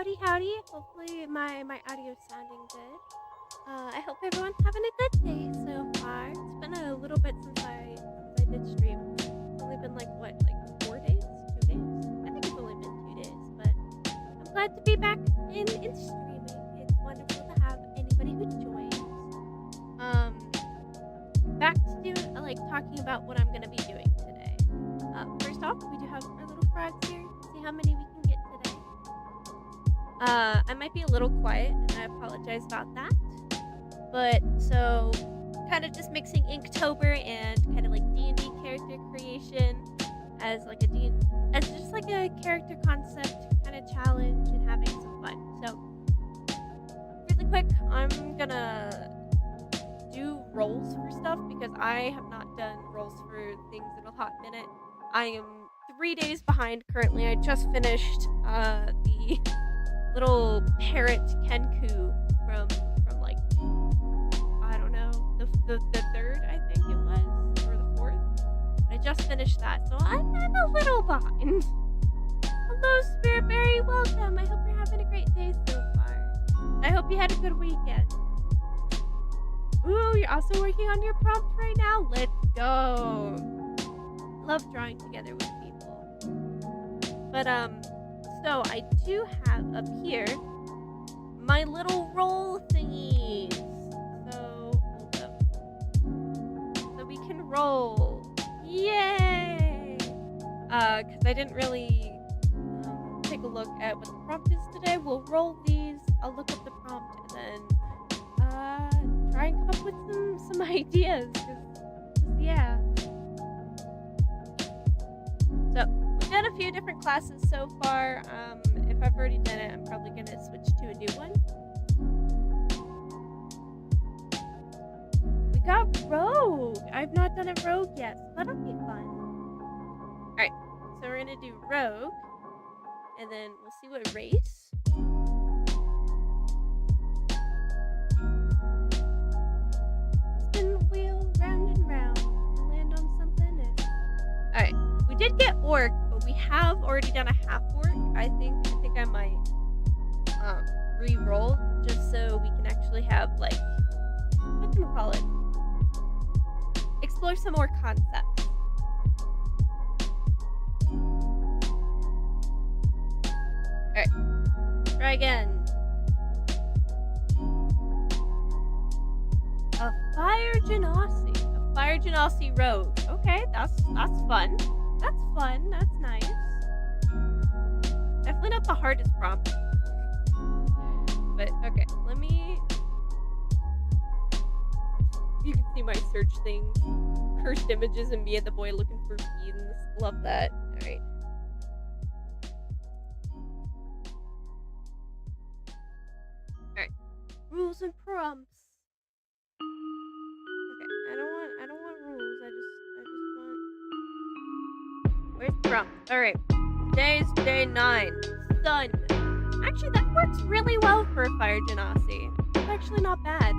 Howdy, howdy. Hopefully my audio's sounding good. I hope everyone's having a good day so far. It's been a little bit since I did stream. It's only been like 4 days? 2 days? I think it's only been 2 days, but I'm glad to be back in streaming. It's wonderful to have anybody who joins. Back to talking about what I'm gonna be doing today. First off, we do have our little frogs here. See how many we can get today. I might be a little quiet, and I apologize about that. But so, kind of just mixing Inktober and kind of like D&D character creation as like as just like a character concept kind of challenge and having some fun. So, really quick, I'm gonna do rolls for stuff because I have not done rolls for things in a hot minute. I am 3 days behind currently. I just finished the little parrot Kenku from like, I don't know, the third, I think it was, or the fourth. I just finished that, so I'm a little behind. Hello, Spiritberry, welcome. I hope you're having a great day so far. I hope you had a good weekend. Ooh, you're also working on your prompt right now? Let's go. Love drawing together with people. But, so I do have up here my little roll thingies. So, hold up. So we can roll. Yay! Because I didn't really take a look at what the prompt is today. We'll roll these. I'll look up the prompt and then try and come up with some ideas. Cause yeah. So, we've done a few different classes so far. If I've already done it, I'm probably going to switch to a new one. We got Rogue. I've not done a Rogue yet, so that'll be fun. Alright, so we're going to do Rogue. And then we'll see what race. Spin the wheel round and round. Land on something. Alright. We did get orc, but we have already done a half orc. I think I might re-roll just so we can actually have what can we call it? Explore some more concepts. Alright. Try again. A fire genasi. A fire genasi rogue. Okay, that's fun. That's fun. That's nice. Definitely not the hardest prompt. But, okay. Let me... You can see my search thing. Cursed images and me and the boy looking for beans. Love that. Alright. Alright. Rules and prompts. Okay. I don't want rules. I just want... Where's the prompt? Alright. Today's day 9. Sun. Actually, that works really well for a fire genasi. It's actually not bad.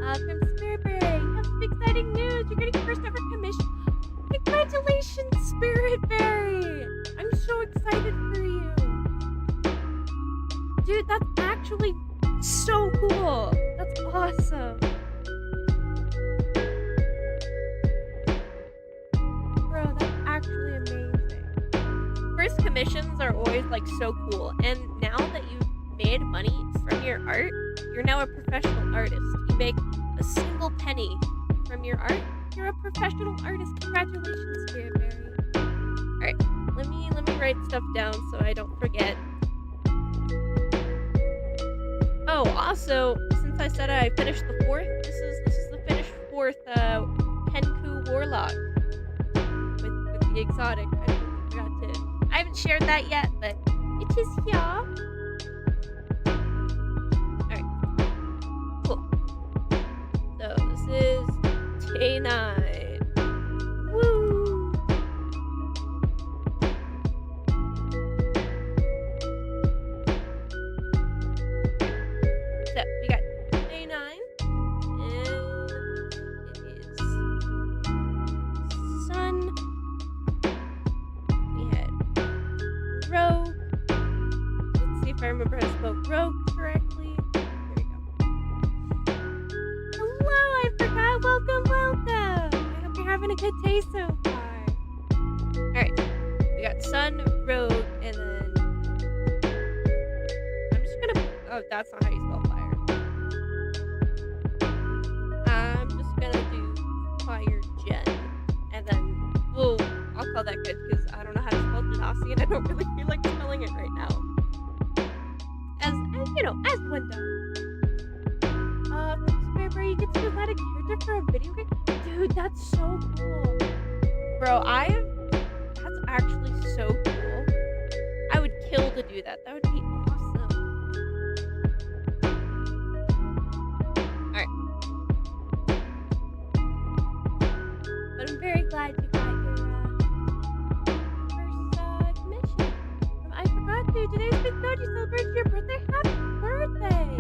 From Spiritberry, you have some exciting news. You're getting first ever commission. Congratulations, Spiritberry! I'm so excited for you. Dude, that's actually so cool. That's awesome. Bro, that's actually amazing. First commissions are always so cool, and now that you've made money from your art, you're now a professional artist. You make a single penny from your art, you're a professional artist. Congratulations, Spiritberry. Alright, let me write stuff down so I don't forget. Oh, also, since I said I finished the 4th, this is the finished 4th Kenku Warlock with the exotic. I haven't shared that yet, but it is here. Alright. Cool. So this is day 9. Woo! So we got day 9. And it is sun. We had rogue. Let's if I remember how to spell rogue correctly. Here we go. Hello, I forgot. Welcome, welcome. I hope you're having a good day so far. Alright, we got sun, rogue, and then I'm just gonna. Oh, that's not how you spell fire. I'm just gonna do fire gen, and then I'll call that good because I don't know how to spell genasi, and I don't really feel like spelling it right now. As you know, as one does. Where you get to provide a character for a video game, dude. That's so cool, bro. That's actually so cool. I would kill to do that. That would be awesome. Alright. But I'm very glad you got your first commission. I forgot to. Today's big God. You celebrated your birthday. Happy birthday!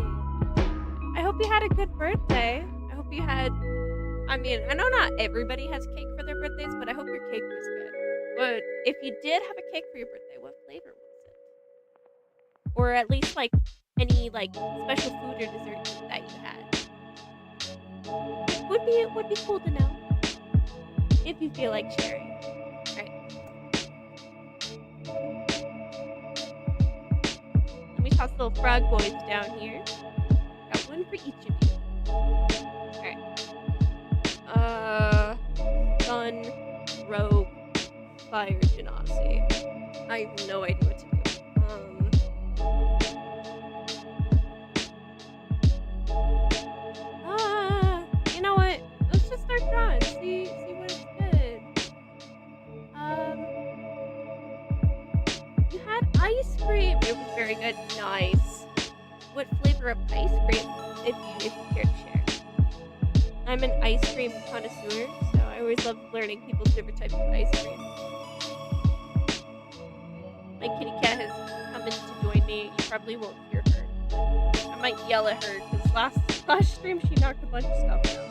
I hope you had a good birthday. I hope you had. I mean, I know not everybody has cake for their birthdays, but I hope your cake was good. But if you did have a cake for your birthday, what flavor was it? Or at least like any like special food or dessert that you had. Would be cool to know. If you feel like sharing. Alright. Let me toss little frog boys down here. Got one for each of you. Alright. Sun, rogue, fire, genasi. I have no idea what to do. You know what? Let's just start drawing. See what it's good. You had ice cream. It was very good. Nice. What flavor of ice cream, if you care to share? I'm an ice cream connoisseur, so I always love learning people's different types of ice cream. My kitty cat has come in to join me. You probably won't hear her. I might yell at her because last stream she knocked a bunch of stuff down.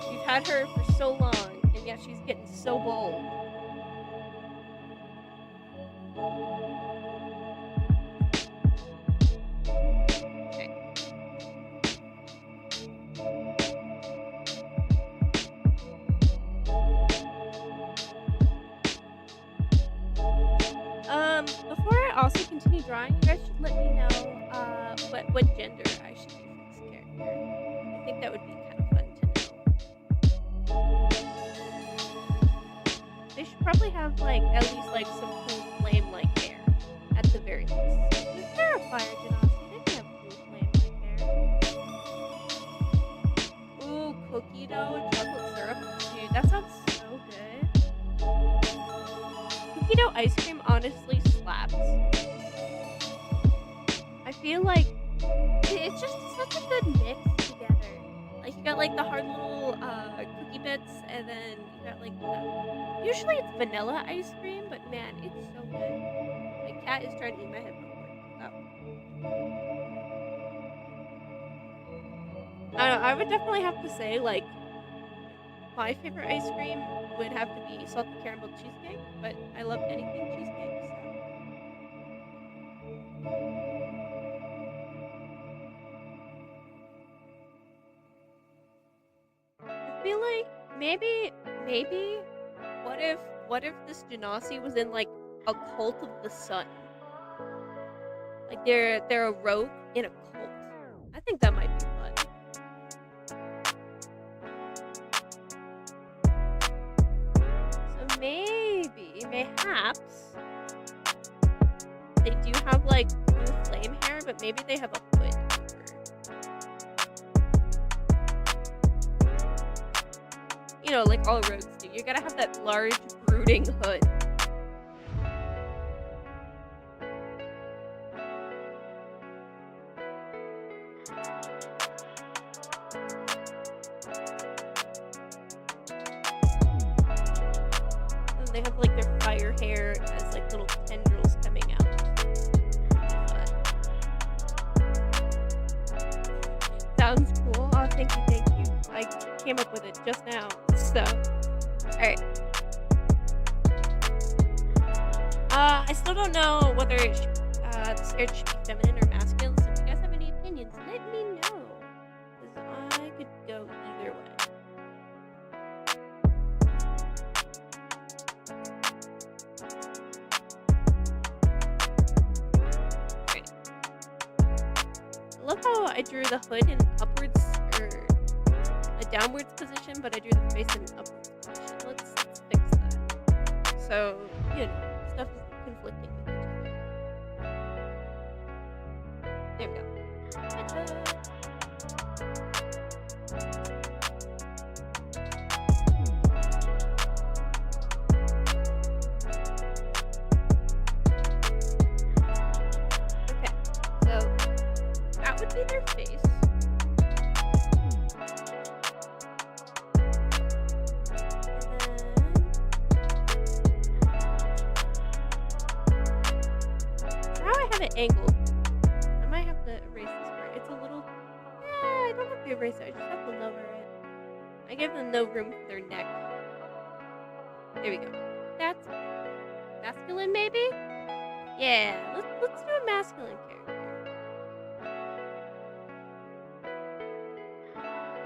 We've had her for so long, and yet she's getting so bold. Before I also continue drawing, you guys should let me know what gender I should do for this character. I think that would be kind of fun to know. They should probably have like at least like some cool flame-like hair, at the very least. Is there a fire genasi? They can have cool flame-like hair. Ooh, cookie dough and chocolate syrup. Dude, that sounds so good. Cookie dough ice cream honestly slaps. I feel like it's just such a good mix together. Like you got like the hard little cookie bits, and then you got like usually it's vanilla ice cream, but man, it's so good. My cat is trying to eat my head real quick. I don't know, I would definitely have to say like my favorite ice cream would have to be salted caramel cheesecake, but I love anything cheesecake, so. I feel like maybe what if this genasi was in like a cult of the sun? Like they're a rogue in a cult. I think that might be fun. Perhaps they do have like cool flame hair, but maybe they have a hood over. You know, like all rogues do. You gotta have that large, brooding hood. They have like their fire hair as like little tendrils coming out. Sounds cool. Oh, thank you. I came up with it just now. So, alright. I still don't know whether this character should be feminine or masculine, so if you guys have any opinions, let me know. Because I could go either way. Great. I love how I drew the hood in upwards, or a downwards position, but I drew the face in an upwards position. Let's fix that. So, you know, stuff is conflicting with each other. There we go. Okay, so that would be their face. Angled. I might have to erase this part. It's a little... I don't have to erase it. I just have to lower it. I give them no room for their neck. There we go. That's masculine, maybe? Yeah, let's do a masculine character.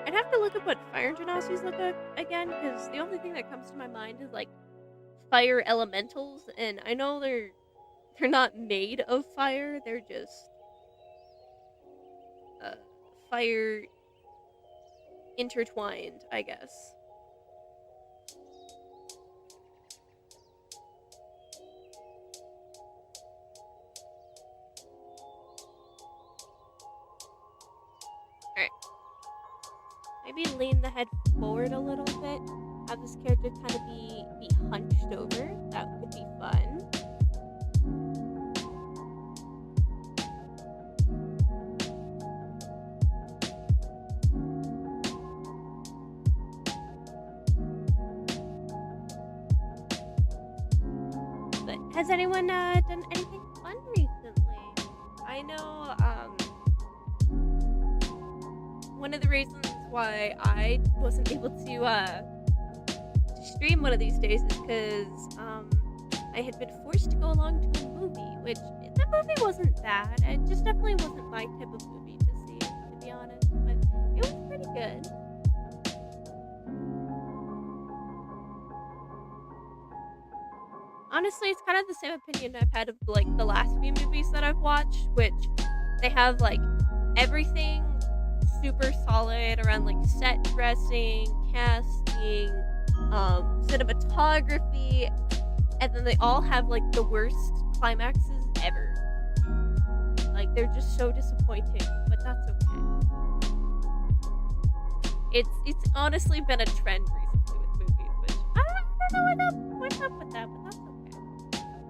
I'd have to look up what fire genocides look like again, because the only thing that comes to my mind is like fire elementals, and I know they're not made of fire, they're just fire intertwined, I guess. Alright. Maybe lean the head forward a little bit. Have this character kind of be hunched over. That would be fun. Has anyone done anything fun recently? I know one of the reasons why I wasn't able to stream one of these days is because I had been forced to go along to a movie, which the movie wasn't bad. It just definitely wasn't my type of movie to see, to be honest, but it was pretty good. Honestly, it's kind of the same opinion I've had of like the last few movies that I've watched, which they have like everything super solid around like set dressing, casting, cinematography, and then they all have like the worst climaxes ever. Like they're just so disappointing, but that's okay. It's honestly been a trend recently with movies, which I don't know what's up with that, but that's okay.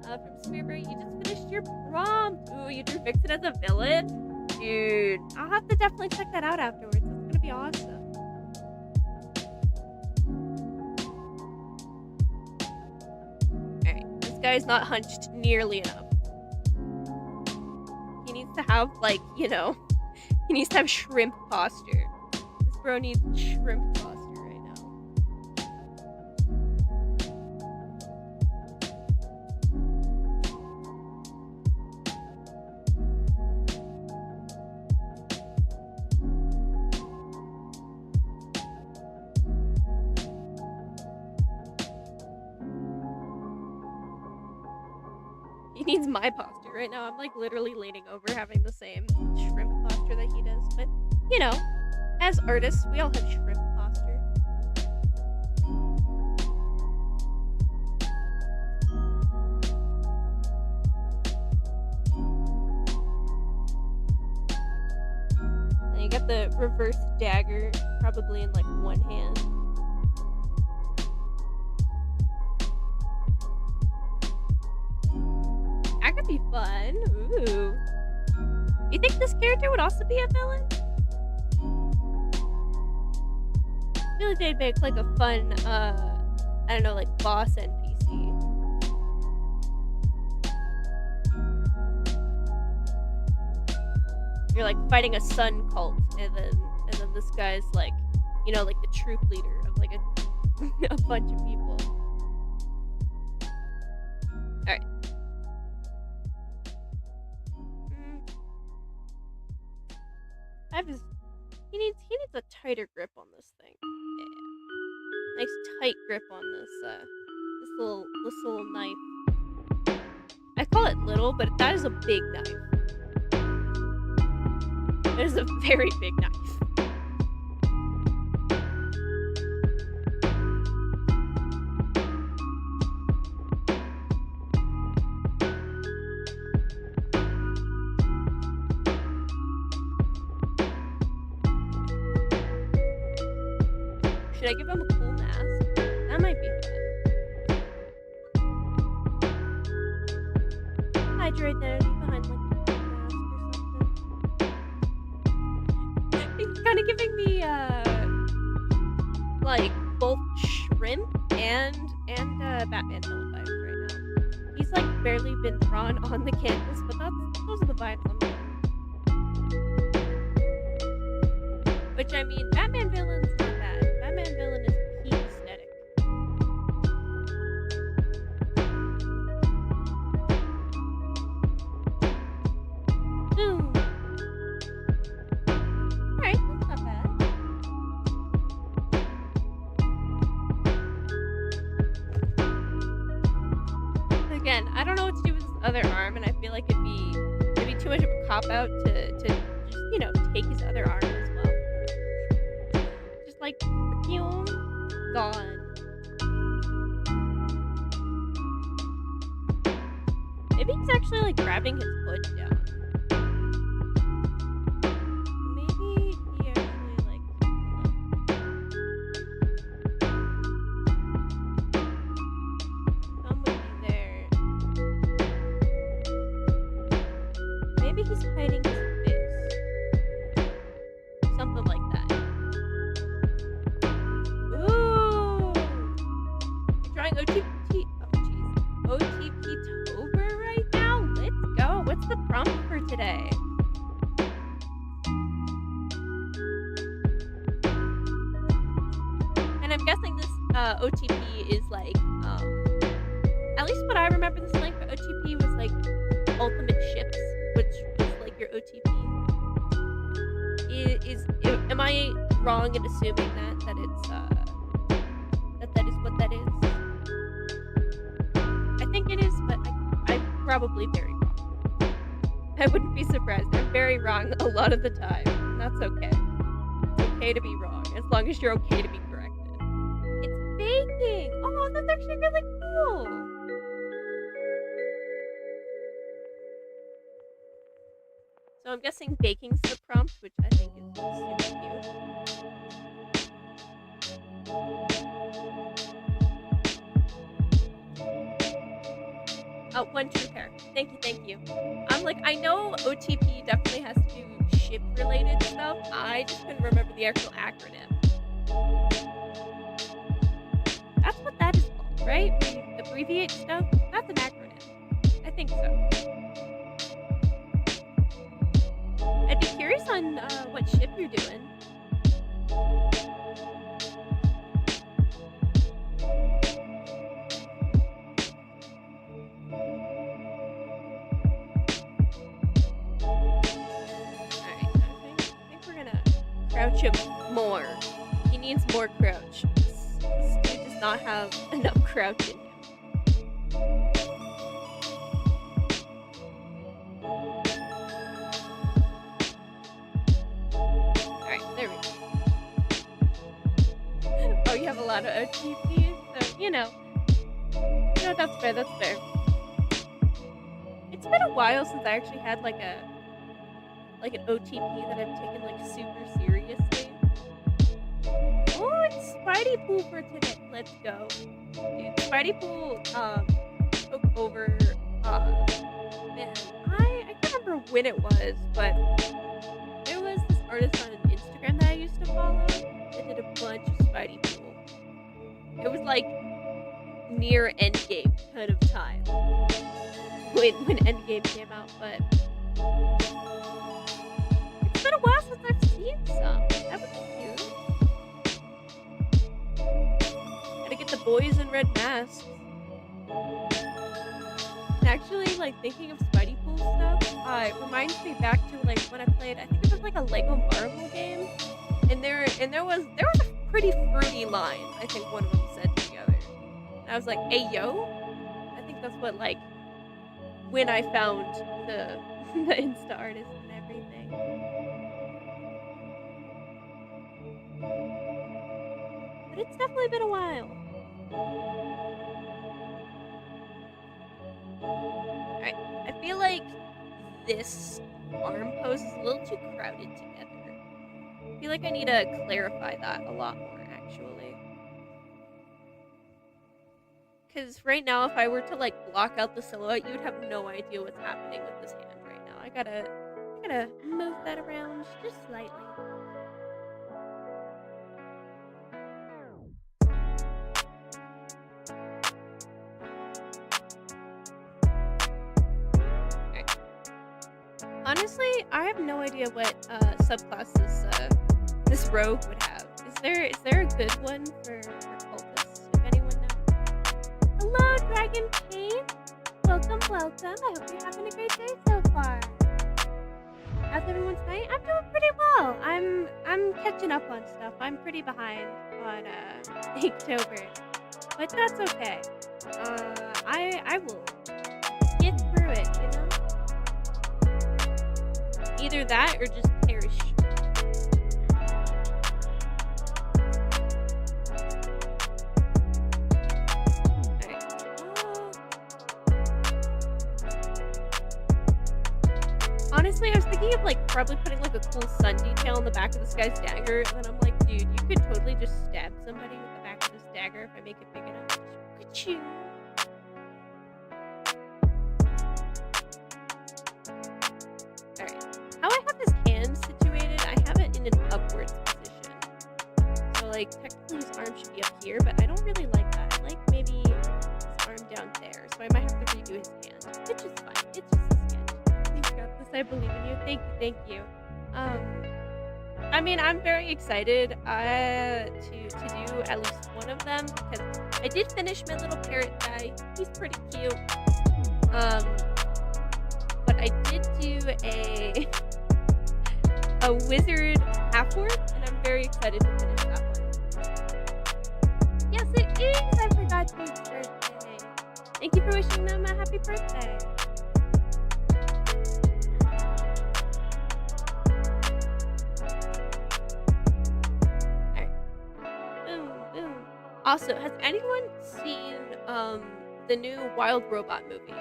From Spearberry, you just finished your prompt. Ooh, you drew Vixen as a villain? Dude, I'll have to definitely check that out afterwards. It's gonna be awesome. Alright, this guy's not hunched nearly enough. He needs to have, like, you know, he needs to have shrimp posture. This bro needs shrimp posture. Needs my posture right now. I'm like literally leaning over, having the same shrimp posture that he does. But you know, as artists, we all have shrimp posture. And you got the reverse dagger, probably in like one hand. That could be fun. Ooh. You think this character would also be a villain? I feel like they'd make like a fun, I don't know, like boss NPC. You're like fighting a sun cult, and then this guy's like, you know, like the troop leader of like a bunch of people. Alright. I have his. He needs a tighter grip on this thing. Yeah. Nice tight grip on this little knife. I call it little, but that is a big knife. It is a very big knife. Should I give him a cool mask? That might be fun. Hydrate there behind like a cool mask or something. He's kind of giving me like both shrimp and Batman villain vibes right now. He's like barely been drawn on the canvas, but those are the vibes I'm getting. Which I mean, Batman villain's not bad. Batman villain is peak aesthetic. Boom. Alright, that's not bad. Again, I don't know what to do with his other arm, and I feel like it'd be too much of a cop out to just, take his other arm as well. Just like, gone. Maybe he's actually like grabbing his foot down. Maybe he actually like. Thumb would be there. Maybe he's hiding his face. Something like that. Ooh! You're drawing InkTober right now? Let's go. What's the prompt for today? And I'm guessing this OTP is like, at least what I remember this link for OTP was like ultimate ships, which was like your OTP. Am I wrong in assuming that it's that is what that is? I think it is, but I'm probably very wrong. I wouldn't be surprised. I'm very wrong a lot of the time, and that's okay. It's okay to be wrong, as long as you're okay to be corrected. It's baking! Oh, that's actually really cool! So I'm guessing baking's the prompt, which I think is super cute. Oh, one true pair. Thank you. I'm like, I know OTP definitely has to do ship-related stuff. I just couldn't remember the actual acronym. That's what that is called, right? When you abbreviate stuff? That's an acronym. I think so. I'd be curious on what ship you're doing. Crouch him more. He needs more crouch. This dude does not have enough crouch in him. Alright, there we go. Oh, you have a lot of OTPs? So, that's fair, that's fair. It's been a while since I actually had like an OTP that I've taken like super seriously. Oh, it's Spidey Pool for today. Let's go. Dude, Spidey Pool took over man, I can't remember when it was, but there was this artist on Instagram that I used to follow that did a bunch of Spidey Pool. It was like near Endgame kind of time. When Endgame came out, but it's been a while since I've seen some. That would be cute. Gotta get the boys in red masks. Actually, like, thinking of Spidey Pool stuff, it reminds me back to like when I played. I think it was like a Lego Marvel game, and there was a pretty fruity line. I think one of them said together. And I was like, "Hey yo," I think that's what like when I found the the Insta artist and everything. But it's definitely been a while. Alright, I feel like this arm pose is a little too crowded together. I feel like I need to clarify that a lot more, actually. Because right now, if I were to, like, block out the silhouette, you would have no idea what's happening with this hand right now. I gotta move that around just slightly. Honestly, I have no idea what subclasses this rogue would have. Is there a good one for cultists, if anyone knows? Hello, Dragon Pain! Welcome, welcome. I hope you're having a great day so far. How's everyone's night? I'm doing pretty well. I'm catching up on stuff. I'm pretty behind on InkTober. But that's okay. I will get through it, you know? Either that or just perish. Alright. Honestly, I was thinking of like probably putting like a cool sun detail on the back of this guy's dagger, and then I'm like, dude, you could totally just stab somebody with the back of this dagger if I make it big enough. Ka-choo. How I have his hand situated, I have it in an upwards position. So, like, technically his arm should be up here, but I don't really like that. I like maybe his arm down there. So I might have to redo his hand, which is fine. It's just a sketch. You got this. I believe in you. Thank you. I mean, I'm very excited to do at least one of them because I did finish my little parrot guy. He's pretty cute. But I did do a wizard half-orc, and I'm very excited to finish that one. Yes, it is! I forgot your birthday. Thank you for wishing them a happy birthday. Alright. Boom, boom. Also, has anyone seen the new Wild Robot movie?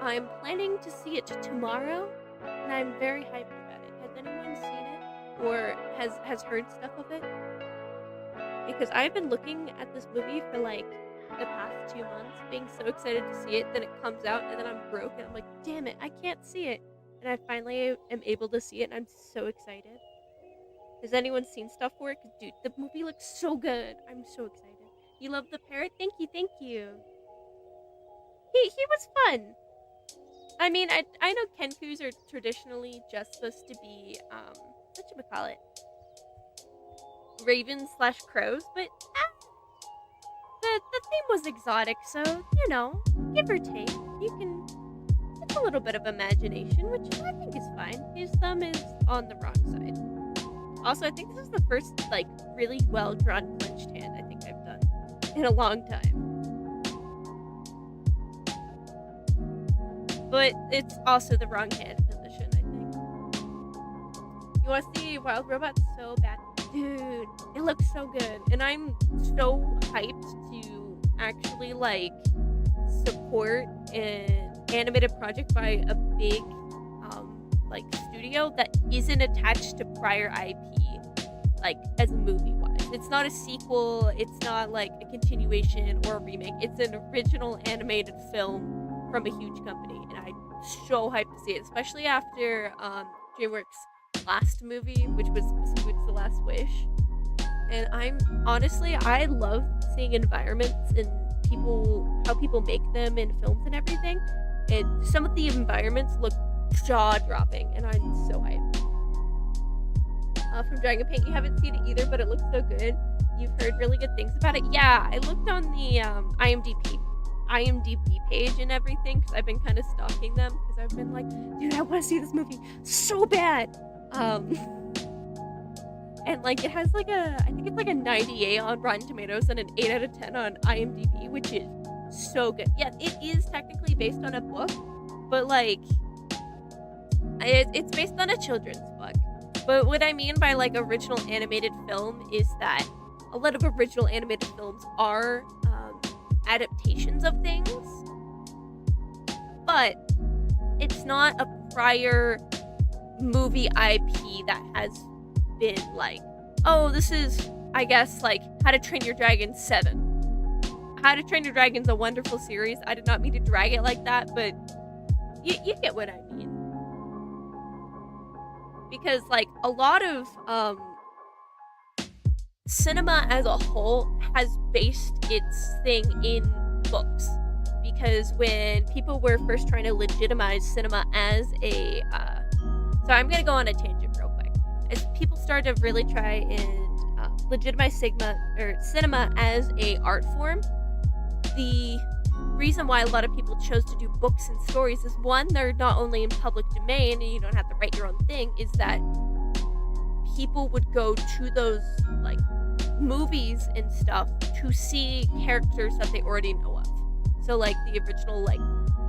I'm planning to see it tomorrow, and I'm very hyped about it. Has anyone seen it or has heard stuff of it? Because I've been looking at this movie for like the past 2 months, being so excited to see it. Then it comes out, and then I'm broke, and I'm like, damn it, I can't see it. And I finally am able to see it, and I'm so excited. Has anyone seen stuff for it? 'Cause, dude, the movie looks so good. I'm so excited. You love the parrot? Thank you. He was fun. I mean, I know Kenkus are traditionally just supposed to be, whatchamacallit, ravens / crows, but the theme was exotic, so, you know, give or take, it's a little bit of imagination, which I think is fine. His thumb is on the wrong side. Also, I think this is the first, like, really well-drawn clenched hand I think I've done in a long time. But it's also the wrong hand position, I think. You want to see Wild Robot so bad? Dude, it looks so good. And I'm so hyped to actually, like, support an animated project by a big, like, studio that isn't attached to prior IP, like, as a movie-wise. It's not a sequel, it's not, like, a continuation or a remake. It's an original animated film from a huge company, and I'm so hyped to see it, especially after DreamWorks' last movie, which was Spoon's The Last Wish. And I love seeing environments and how people make them in films and everything. And some of the environments look jaw-dropping, and I'm so hyped. From Dragon Paint, you haven't seen it either, but it looks so good. You've heard really good things about it. Yeah, I looked on the IMDb IMDb page and everything because I've been kind of stalking them because I've been like, dude, I want to see this movie so bad. And like it has like I think it's like a 98 on Rotten Tomatoes and an 8 out of 10 on IMDb, which is so good. Yeah, it is technically based on a book, but like it's based on a children's book. But what I mean by like original animated film is that a lot of original animated films are adaptations of things, but it's not a prior movie IP that has been like, oh, this is, I guess, like How to Train Your Dragon 7. How to Train Your Dragon's a wonderful series. I did not mean to drag it like that, but you get what I mean. Because like a lot of cinema as a whole has based its thing in books, because when people were first trying to legitimize cinema as a so I'm gonna go on a tangent real quick. As people started to really try and legitimize cinema as a art form, the reason why a lot of people chose to do books and stories is, one, they're not only in public domain and you don't have to write your own thing, is that people would go to those like movies and stuff to see characters that they already know of. So like the original, like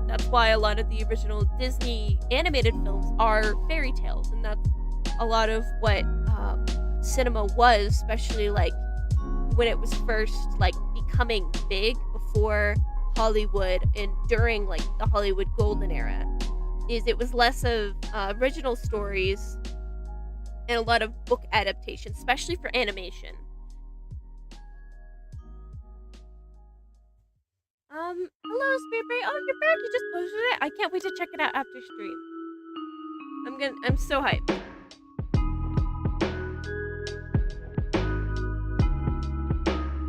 that's why a lot of the original Disney animated films are fairy tales, and that's a lot of what cinema was, especially like when it was first like becoming big before Hollywood and during like the Hollywood golden era, is it was less of original stories and a lot of book adaptations, especially for animation. Hello, Spirit Break. Oh, you're back. You just posted it. I can't wait to check it out after stream. I'm so hyped.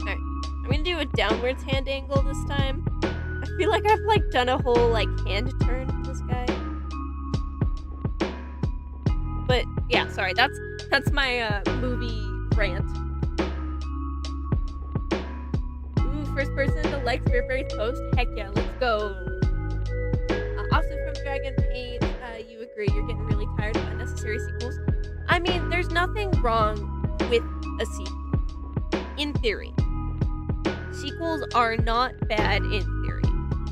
Alright. I'm gonna do a downwards hand angle this time. I feel like I've like done a whole like hand turn with this guy. But yeah, sorry, that's my movie rant. Ooh, first person to like Spirit Fairy's post. Heck yeah, let's go. Austin from Dragon Paint, you agree you're getting really tired of unnecessary sequels. I mean, there's nothing wrong with a sequel, in theory. Sequels are not bad in theory.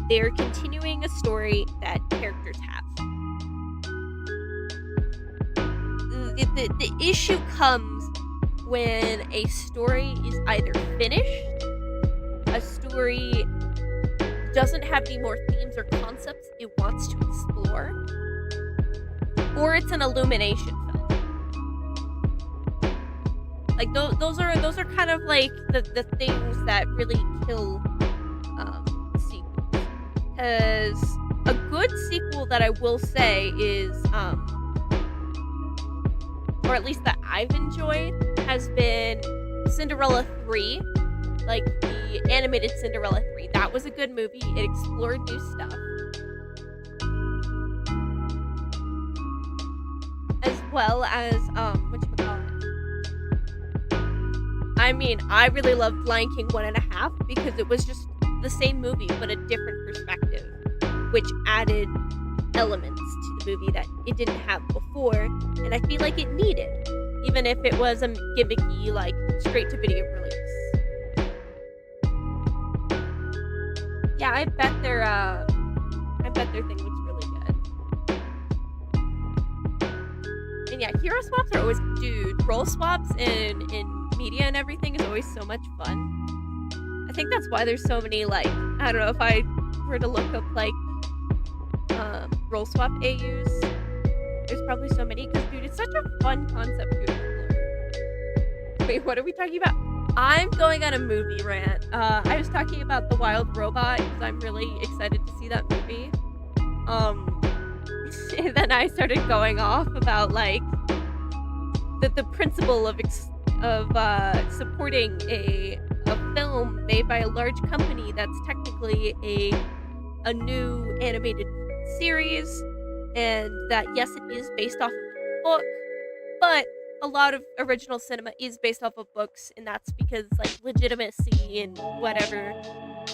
They're continuing a story that characters have. The issue comes when a story is either finished, a story doesn't have any more themes or concepts it wants to explore, or it's an Illumination film. Like those are kind of like the things that really kill sequels. Because a good sequel that I will say is or at least that I've enjoyed, has been Cinderella 3, like the animated Cinderella 3. That was a good movie. It explored new stuff. As well as, whatchamacallit. I mean, I really loved Lion King 1.5 because it was just the same movie, but a different perspective, which added elements to the movie that it didn't have before, and I feel like it needed, even if it was a gimmicky, like, straight-to-video release. Yeah, I bet their thing looks really good. And yeah, hero swaps are always, dude, role swaps in media and everything is always so much fun. I think that's why there's so many, like, I don't know, if I were to look up, like, role swap AUs, there's probably so many, because dude, it's such a fun concept to explore. Wait, what are we talking about? I'm going on a movie rant. I was talking about The Wild Robot because I'm really excited to see that movie. And then I started going off about like the principle of supporting a film made by a large company that's technically a new animated series, and that yes, it is based off of a book, but a lot of original cinema is based off of books, and that's because like legitimacy and whatever.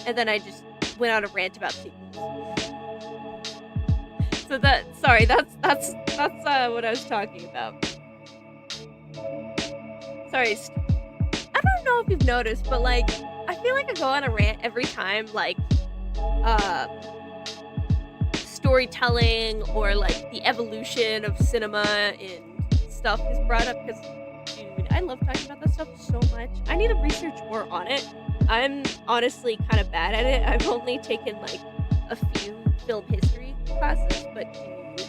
And then I just went on a rant about sequels. So that's what I was talking about. Sorry, I don't know if you've noticed, but like I feel like I go on a rant every time like storytelling or like the evolution of cinema and stuff is brought up because, dude, I love talking about that stuff so much. I need to research more on it. I'm honestly kind of bad at it. I've only taken like a few film history classes, but dude,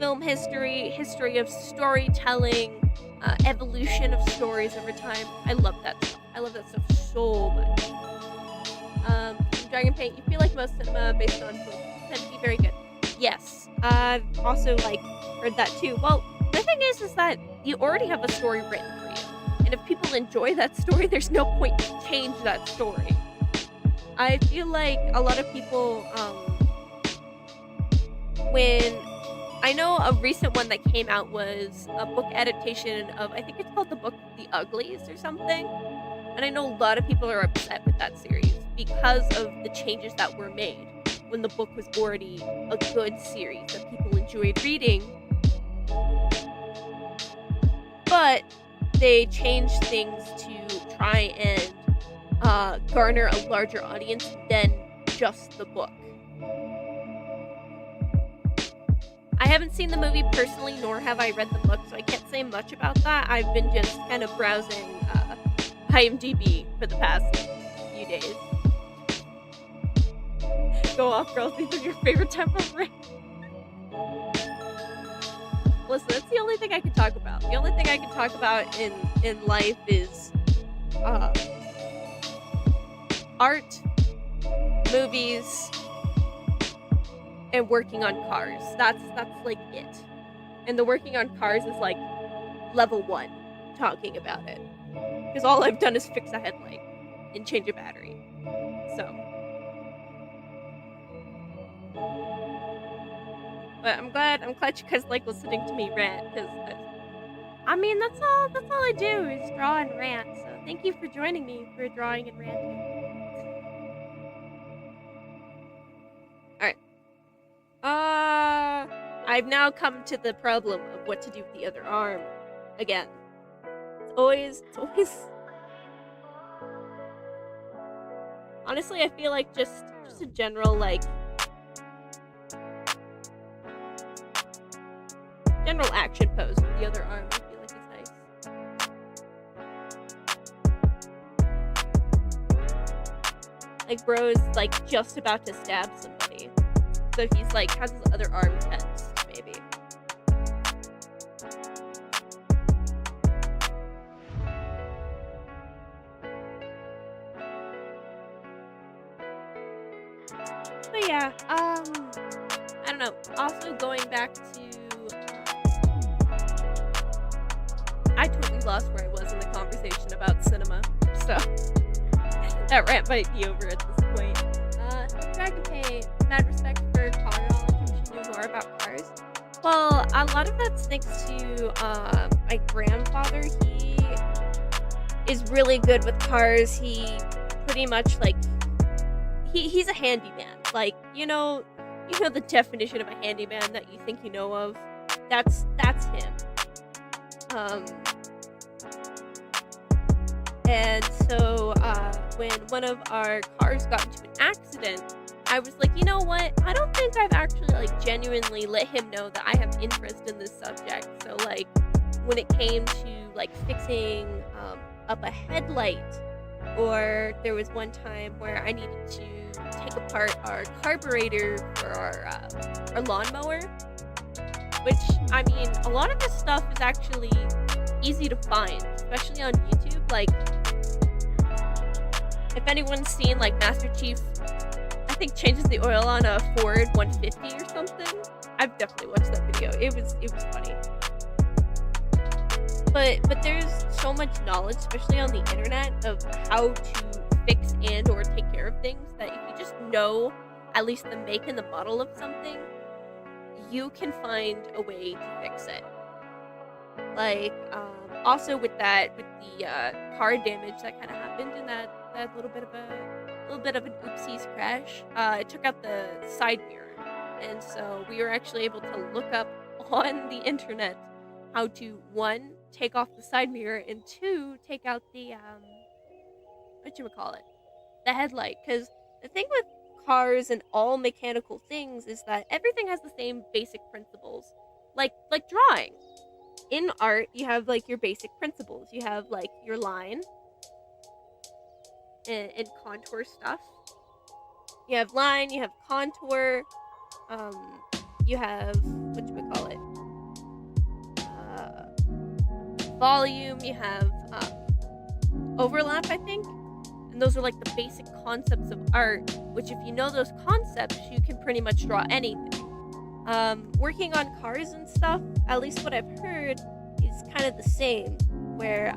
film history, history of storytelling, evolution of stories over time. I love that stuff. I love that stuff so much. Dragon Paint, you feel like most cinema based on film tend to be very good. Yes. I've also like heard that too. Well, the thing is that you already have a story written for you. And if people enjoy that story, there's no point to change that story. I feel like a lot of people, when I know a recent one that came out was a book adaptation of, I think it's called the book The Uglies or something. And I know a lot of people are upset with that series because of the changes that were made when the book was already a good series that people enjoyed reading. But they changed things to try and garner a larger audience than just the book. I haven't seen the movie personally, nor have I read the book, so I can't say much about that. I've been just kind of browsing IMDb for the past few days. Go off, girls. These are your favorite type of rant. Listen, that's the only thing I can talk about. The only thing I can talk about in life is art, movies, and working on cars. That's like it. And the working on cars is like level 1 talking about it. Because all I've done is fix a headlight and change a battery. So. But I'm glad you guys like listening to me rant, because I mean that's all I do is draw and rant. So thank you for joining me for drawing and ranting. Alright. I've now come to the problem of what to do with the other arm again. It's always honestly, I feel like just a general like general action pose with the other arm, I feel like is nice. Like bro's like just about to stab somebody, so he's like has his other arm tensed, maybe. But yeah, I don't know. Also going back to I totally lost where I was in the conversation about cinema, so that rant might be over at this point. Dragon Pay, mad respect for car knowledge. I wish I knew more about cars. Well, a lot of that's thanks to my grandfather. He is really good with cars. He pretty much like he's a handyman. Like you know the definition of a handyman that you think you know of. That's him. And so when one of our cars got into an accident, I was like, you know what? I don't think I've actually like genuinely let him know that I have interest in this subject. So like when it came to like fixing up a headlight, or there was one time where I needed to take apart our carburetor for our lawnmower. Which, I mean, a lot of this stuff is actually easy to find, especially on YouTube. Like, if anyone's seen, like, Master Chief, I think, changes the oil on a Ford 150 or something. I've definitely watched that video. It was funny. But there's so much knowledge, especially on the internet, of how to fix and or take care of things, that if you just know at least the make and the model of something, you can find a way to fix it. Like, also with the car damage that kind of happened in that had a little bit of an oopsies crash. I took out the side mirror, and so we were actually able to look up on the internet how to, one, take off the side mirror, and two, take out the whatchamacallit, the headlight. Because the thing with cars and all mechanical things is that everything has the same basic principles, like drawing. In art, you have like your basic principles. You have like your line and contour stuff. You have line, you have contour, you have whatchamacallit, volume, you have overlap, I think. And those are like the basic concepts of art, which if you know those concepts, you can pretty much draw anything. Working on cars and stuff, at least what I've heard, is kind of the same, where,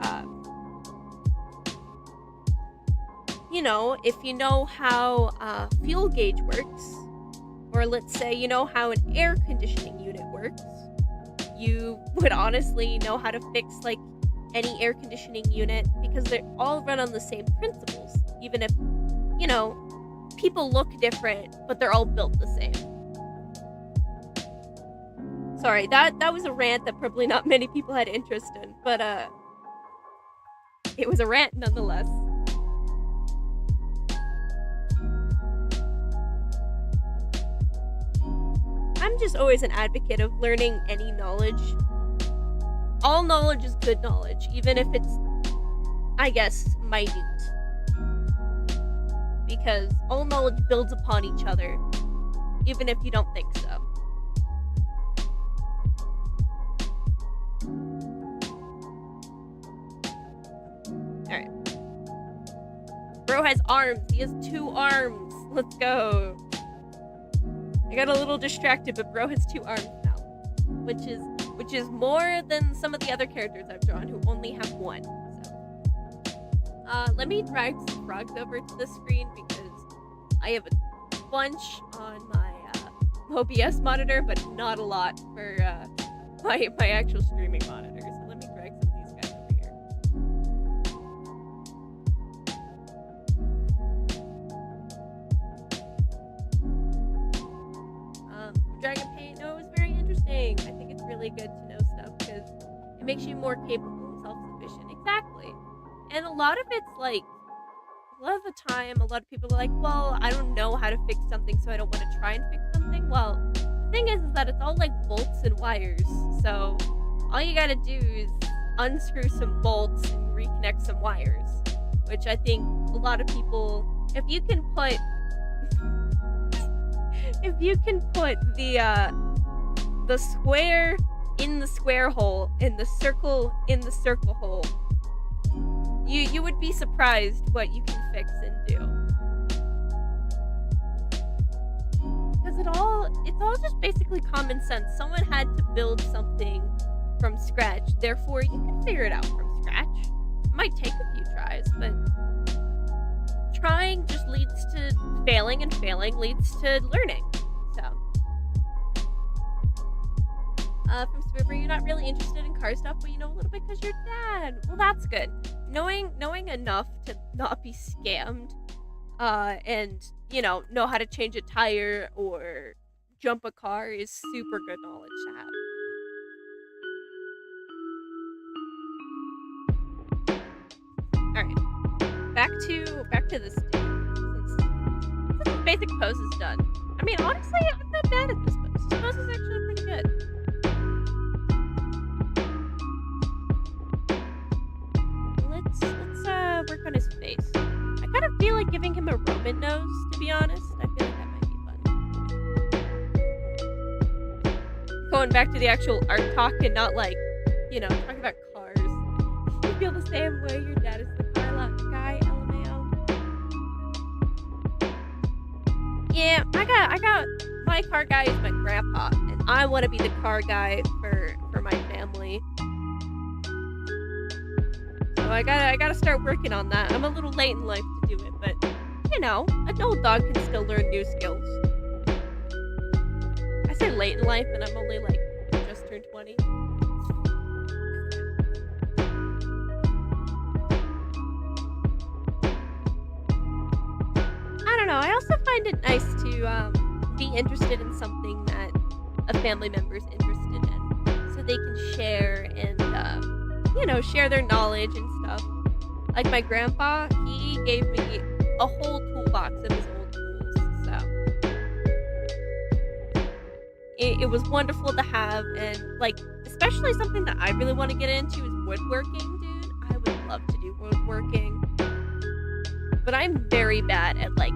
you know, if you know how a fuel gauge works, or let's say you know how an air conditioning unit works, you would honestly know how to fix, like, any air conditioning unit, because they all run on the same principles, even if, you know, people look different, but they're all built the same. Sorry, that was a rant that probably not many people had interest in, but it was a rant nonetheless. I'm just always an advocate of learning any knowledge. All knowledge is good knowledge, even if it's, I guess, minute. Because all knowledge builds upon each other, even if you don't think so. Alright. Bro has arms. He has 2 arms. Let's go. I got a little distracted, but bro has 2 arms now. Which is more than some of the other characters I've drawn who only have 1. So. Let me drag some frogs over to the screen because I have a bunch on my OBS monitor, but not a lot for my actual streaming monitor. So let me drag some of these guys over here. Dragon paint, no, it was very interesting. I think it's really good to know stuff because it makes you more capable and self-sufficient. Exactly. And a lot of it's like, a lot of the time, a lot of people are like, well, I don't know how to fix something, so I don't want to try and fix something. Well, the thing is that it's all like bolts and wires. So all you gotta do is unscrew some bolts and reconnect some wires, which I think a lot of people, if you can put the square in the square hole and the circle in the circle hole, you would be surprised what you can fix and do. Because it's all just basically common sense. Someone had to build something from scratch, therefore you can figure it out from scratch. It might take a few tries, but trying just leads to failing, and failing leads to learning. So, from Spoober, you're not really interested in car stuff, but you know a little bit because you're dad. Well, that's good. Knowing enough to not be scammed, and know how to change a tire or jump a car is super good knowledge to have. All right, back to this dude. Since this basic pose is done. I mean, honestly, I'm not bad at this pose. This pose is actually pretty good. Let's work on his face. I kind of feel like giving him a Roman nose, to be honest. I feel like that might be fun. Going back to the actual art talk and not like, talking about cars. You feel the same way. Your dad is the car lot guy, LMAO. Yeah, I got my car guy is my grandpa, and I want to be the car guy for my family. So I gotta start working on that. I'm a little late in life to do it, but an old dog can still learn new skills. I say late in life, and I'm only like just turned 20. don't know. I also find it nice to be interested in something that a family member's interested in, so they can share and share their knowledge and stuff. Like my grandpa, he gave me a whole toolbox of his old tools, so it was wonderful to have. And like, especially something that I really want to get into is woodworking, dude. I would love to do woodworking, but I'm very bad at like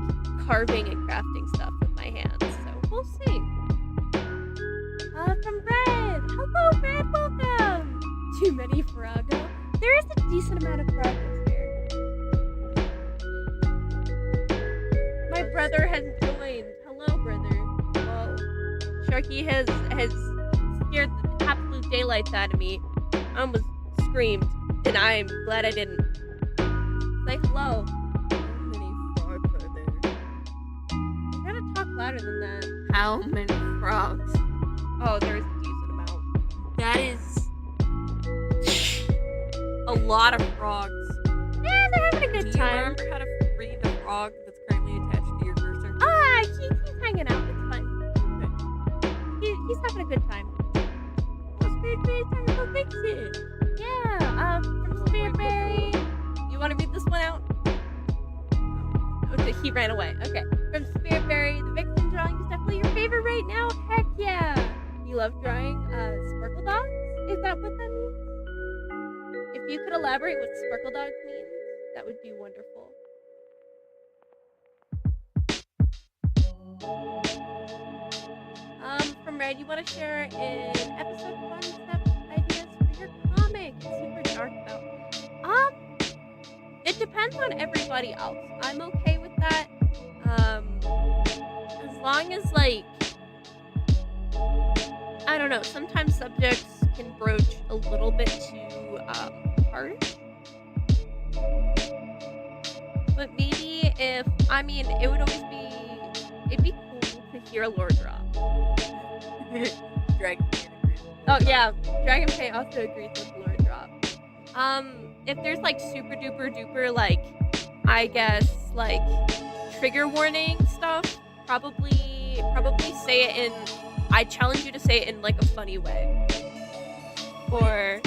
carving and crafting stuff with my hands, so we'll see. From Red. Hello, Red. Welcome. Too many Froggo. There is a decent amount of Froggos here. My brother has joined. Hello, brother. Whoa. Sharky has scared the absolute daylights out of me. I almost screamed, and I'm glad I didn't. Say hello. How many frogs are there? You gotta talk louder than that. How many frogs? Oh, there's a decent amount. That is a lot of frogs. Yeah, they're having a good Do you time. remember how to free the frog that's currently attached to your cursor? He's hanging out. It's fun. He's having a good time. Oh, Spiritberry, time to go fix it. Yeah, from Spiritberry. You want to read this one out? Okay, he ran away. Okay. From Spiritberry, the Vixen drawing is definitely your favorite right now. Heck yeah. You love drawing sparkle dogs? Is that what that means? If you could elaborate what sparkle dogs means, that would be wonderful. From Red, you want to share an episode concept ideas for your comic? It's super dark though. It depends on everybody else. I'm okay with that. As long as like, I don't know, sometimes subjects can broach a little bit too harsh. But maybe it'd be cool to hear a lore drop. Dragon Pay agrees. Oh yeah, Dragon Pay also agrees with lore drop. If there's like super duper duper like, I guess like trigger warning stuff, probably say it in. I challenge you to say it in like a funny way, or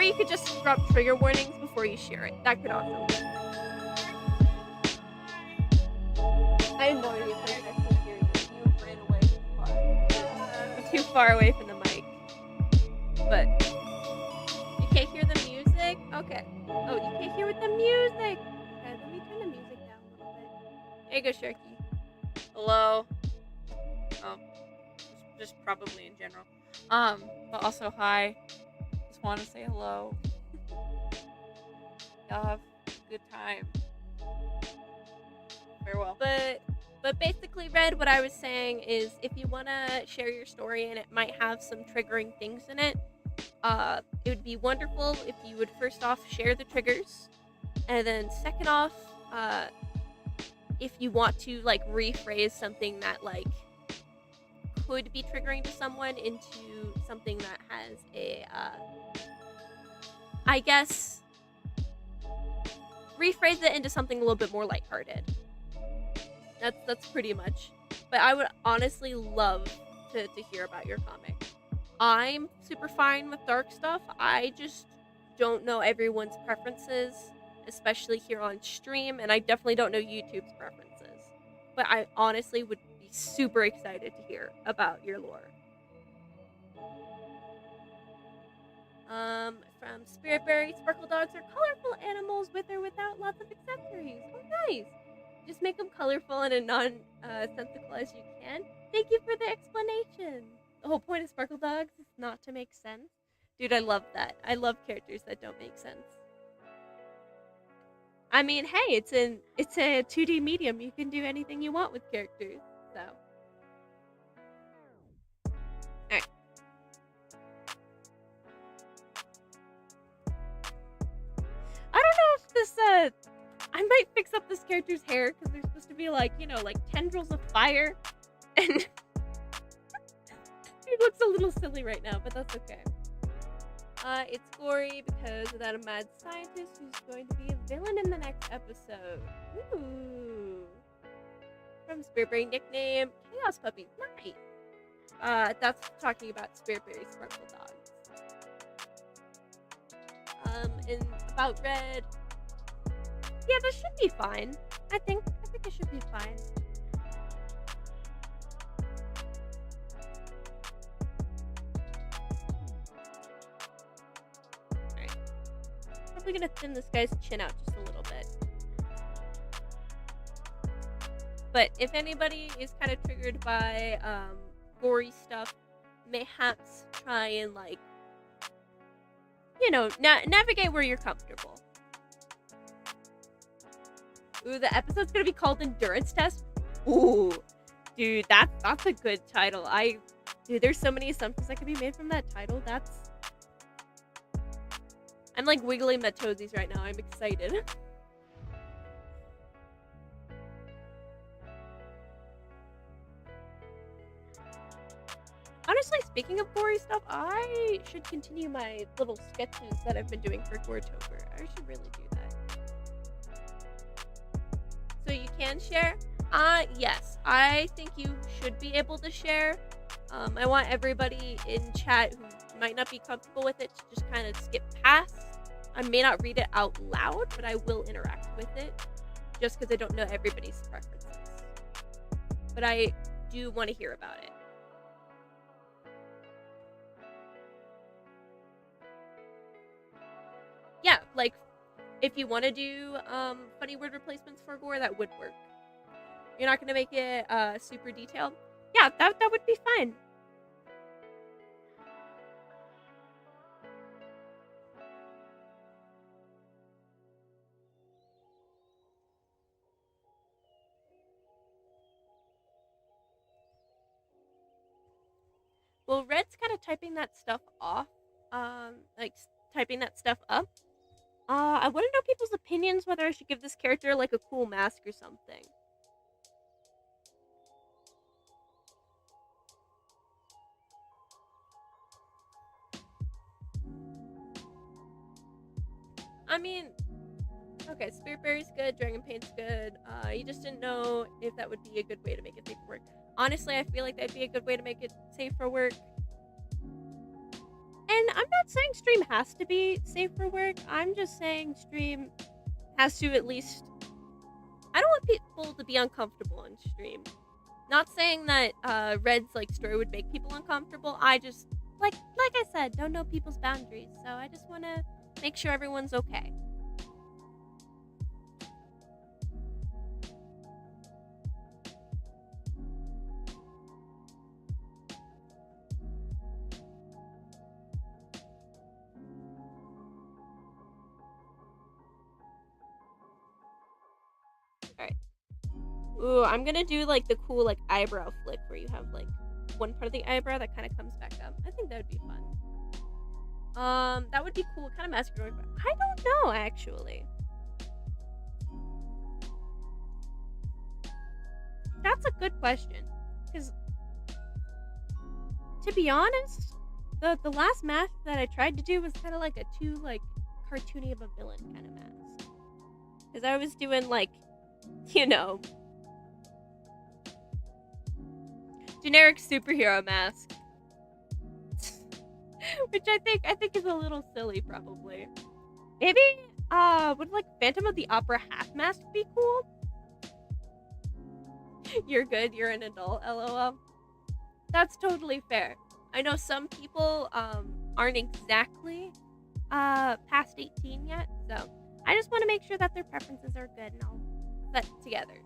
you could just drop trigger warnings before you share it. That could also work. I know you think I can hear you. You ran away too far away from the mic. But you can't hear the music? Okay. Oh, you can't hear with the music. Okay, let me turn the music down a little bit. There you go, Sharky. Hello. Oh, just probably in general. But also hi. Just want to say hello. Y'all have a good time. Farewell. But basically, Red, what I was saying is if you want to share your story and it might have some triggering things in it, it would be wonderful if you would first off share the triggers, and then second off, if you want to like rephrase something that like could be triggering to someone into something that has a I guess rephrase it into something a little bit more lighthearted. That's pretty much. But I would honestly love to hear about your comic. I'm super fine with dark stuff. I just don't know everyone's preferences, especially here on stream, and I definitely don't know YouTube's preferences. But I honestly would be super excited to hear about your lore. From Spiritberry, sparkle dogs are colorful animals with or without lots of accessories. Oh, nice. Just make them colorful and as nonsensical as you can. Thank you for the explanation. The whole point of sparkle dogs is not to make sense. Dude, I love that. I love characters that don't make sense. I mean, hey, it's a 2D medium. You can do anything you want with characters. So, alright. I don't know if this I might fix up this character's hair because they're supposed to be like, like tendrils of fire, and it looks a little silly right now, but that's okay. It's gory because of that mad scientist who's going to be a villain in the next episode. Ooh. From Spiritberry nickname Chaos Puppy. Nice. That's talking about Spiritberry Sparkle Dogs. And about Red. Yeah, this should be fine. I think it should be fine. Alright. Probably gonna thin this guy's chin out just a little bit. But if anybody is kind of triggered by gory stuff, mayhaps try and navigate where you're comfortable. Ooh, the episode's gonna be called Endurance Test. Ooh, dude, that's a good title. Dude, there's so many assumptions that could be made from that title. I'm like wiggling my toesies right now. I'm excited. Honestly, speaking of gory stuff, I should continue my little sketches that I've been doing for Goretober. I should really do that. So you can share? Yes. I think you should be able to share. I want everybody in chat who might not be comfortable with it to just kind of skip past. I may not read it out loud, but I will interact with it. Just because I don't know everybody's preferences. But I do want to hear about it. Yeah, like, if you want to do funny word replacements for gore, that would work. You're not going to make it super detailed? Yeah, that would be fine. Well, Red's kind of typing that stuff off. Typing that stuff up. I want to know people's opinions whether I should give this character, like, a cool mask or something. I mean, okay, Spiritberry's good, Dragon Paint's good. You just didn't know if that would be a good way to make it safe for work. Honestly, I feel like that'd be a good way to make it safe for work. And I'm not saying stream has to be safe for work. I'm just saying stream has to at least... I don't want people to be uncomfortable in stream. Not saying that Red's story would make people uncomfortable. I just, like I said, don't know people's boundaries. So I just want to make sure everyone's okay. Alright. Ooh, I'm gonna do the cool eyebrow flick where you have one part of the eyebrow that kind of comes back up. I think that would be fun. That would be cool. What kind of mask are you going for? I don't know, actually. That's a good question. Because, to be honest, the last mask that I tried to do was kind of like a too, cartoony of a villain kind of mask. Because I was doing, generic superhero mask. Which I think is a little silly, probably. Maybe, would Phantom of the Opera half mask be cool? You're good, you're an adult, lol. That's totally fair. I know some people, aren't exactly, past 18 yet, so I just want to make sure that their preferences are good and all set together.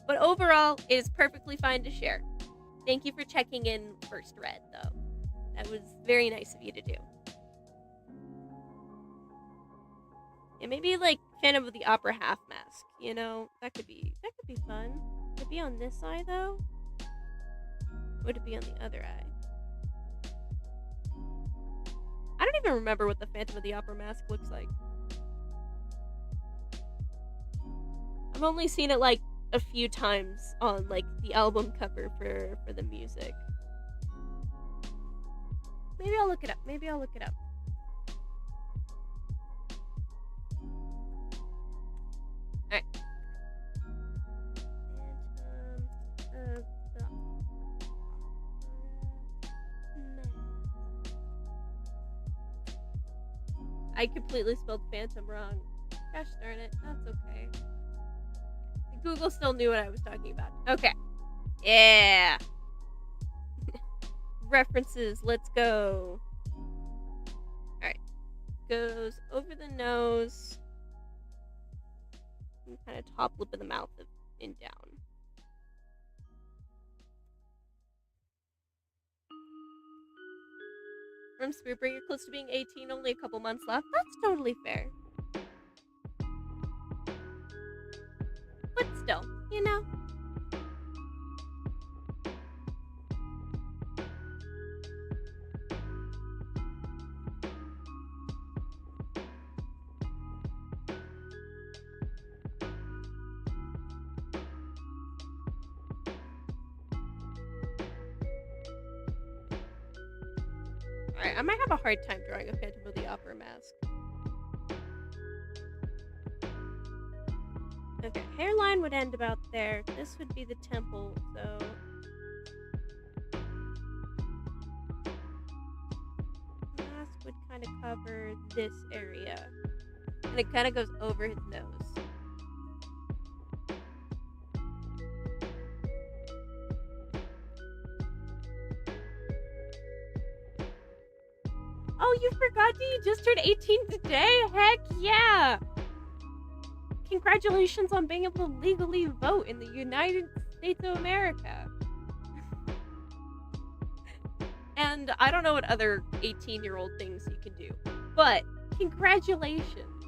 But overall, it is perfectly fine to share. Thank you for checking in first, Red, though. That was very nice of you to do. And maybe Phantom of the Opera half mask, that could be fun. Would it be on this eye though? Or would it be on the other eye? I don't even remember what the Phantom of the Opera mask looks like. I've only seen it a few times on the album cover for the music. Maybe I'll look it up. Maybe I'll look it up. Alright. I completely spelled phantom wrong. Gosh darn it. That's okay. Google still knew what I was talking about. Okay. Yeah. References. Let's go. Alright. Goes over the nose. And kind of top lip of the mouth and down. From Spearbringer, you're close to being 18, only a couple months left. That's totally fair. But still, you know. Alright, I might have a hard time drawing a Phantom of the Opera mask. Okay, hairline would end about there. This would be the temple, so... mask would kind of cover this area. And it kind of goes over his nose. Oh, you forgot you just turned 18 today? Heck yeah! Congratulations on being able to legally vote in the United States of America. And I don't know what other 18-year-old things you can do, but congratulations.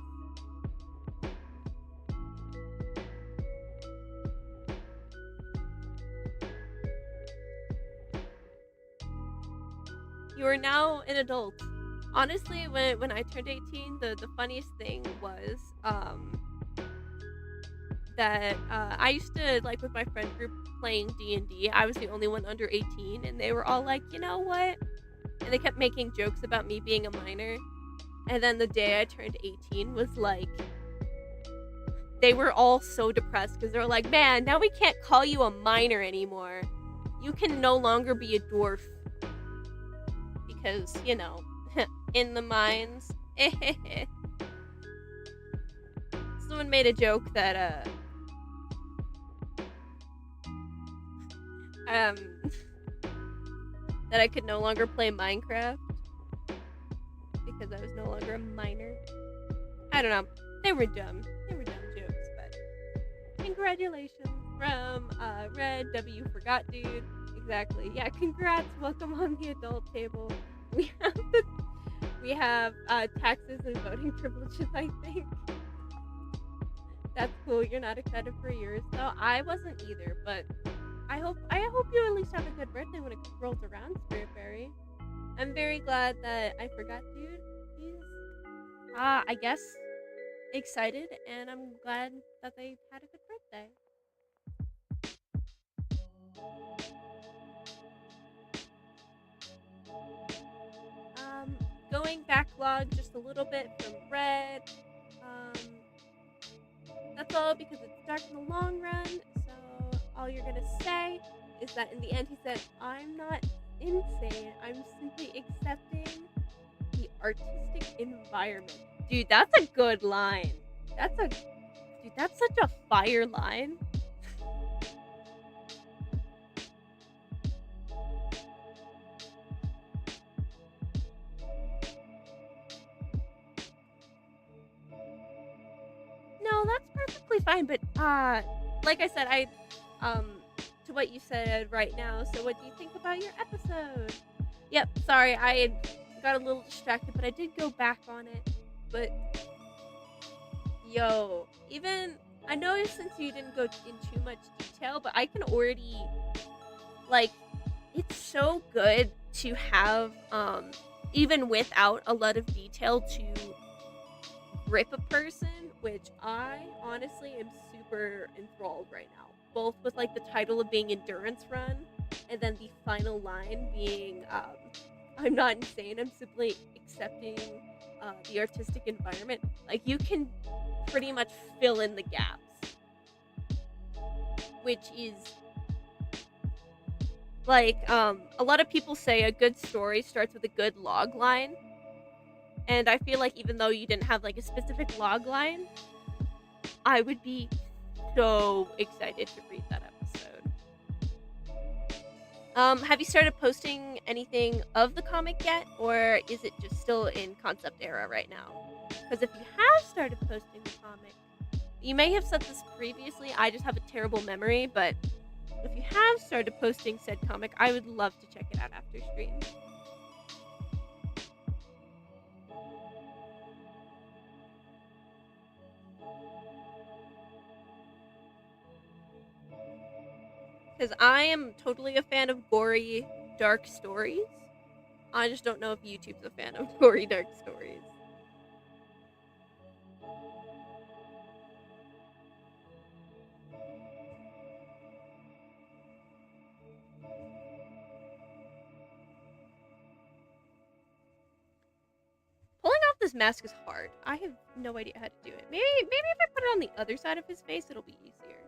You are now an adult. Honestly, when I turned 18, the funniest thing was that I used to, like, with my friend group playing D&D, I was the only one under 18, and they were all like, you know what? And they kept making jokes about me being a minor. And then the day I turned 18 was like, they were all so depressed because they were like, man, now we can't call you a minor anymore. You can no longer be a dwarf. Because, you know, in the mines. Someone made a joke that, that I could no longer play Minecraft because I was no longer a minor. I don't know. They were dumb. They were dumb jokes, but congratulations from Red W Forgot Dude. Exactly. Yeah, congrats. Welcome on the adult table. We have taxes and voting privileges, I think. That's cool. You're not excited for yours, though. I wasn't either, but I hope you at least have a good birthday when it rolls around, Spirit Fairy. I'm very glad that I forgot, dude. He's, I guess, excited, and I'm glad that they had a good birthday. Going backlog just a little bit from Red. That's all because it's dark in the long run, so all you're gonna say is that in the end he said, I'm not insane, I'm simply accepting the artistic environment. Dude, that's a good line. That's such a fire line. No, that's perfectly fine, but like I said, to what you said right now, so what do you think about your episode? Yep, sorry, I got a little distracted, but I did go back on it. But yo, even I know since you didn't go in too much detail, but I can already, like, it's so good to have even without a lot of detail to grip a person, which I honestly am super enthralled right now. Both with, like, the title of being Endurance Run, and then the final line being I'm not insane. I'm simply accepting the artistic environment. Like, you can pretty much fill in the gaps, which is like, a lot of people say a good story starts with a good log line, and I feel like even though you didn't have like a specific log line, I would be so excited to read that episode. Have you started posting anything of the comic yet, or is it just still in concept era right now? Because if you have started posting the comic, you may have said this previously, I just have a terrible memory, but if you have started posting said comic, I would love to check it out after stream. Because I am totally a fan of gory, dark stories. I just don't know if YouTube's a fan of gory, dark stories. Pulling off this mask is hard. I have no idea how to do it. Maybe if I put it on the other side of his face, it'll be easier.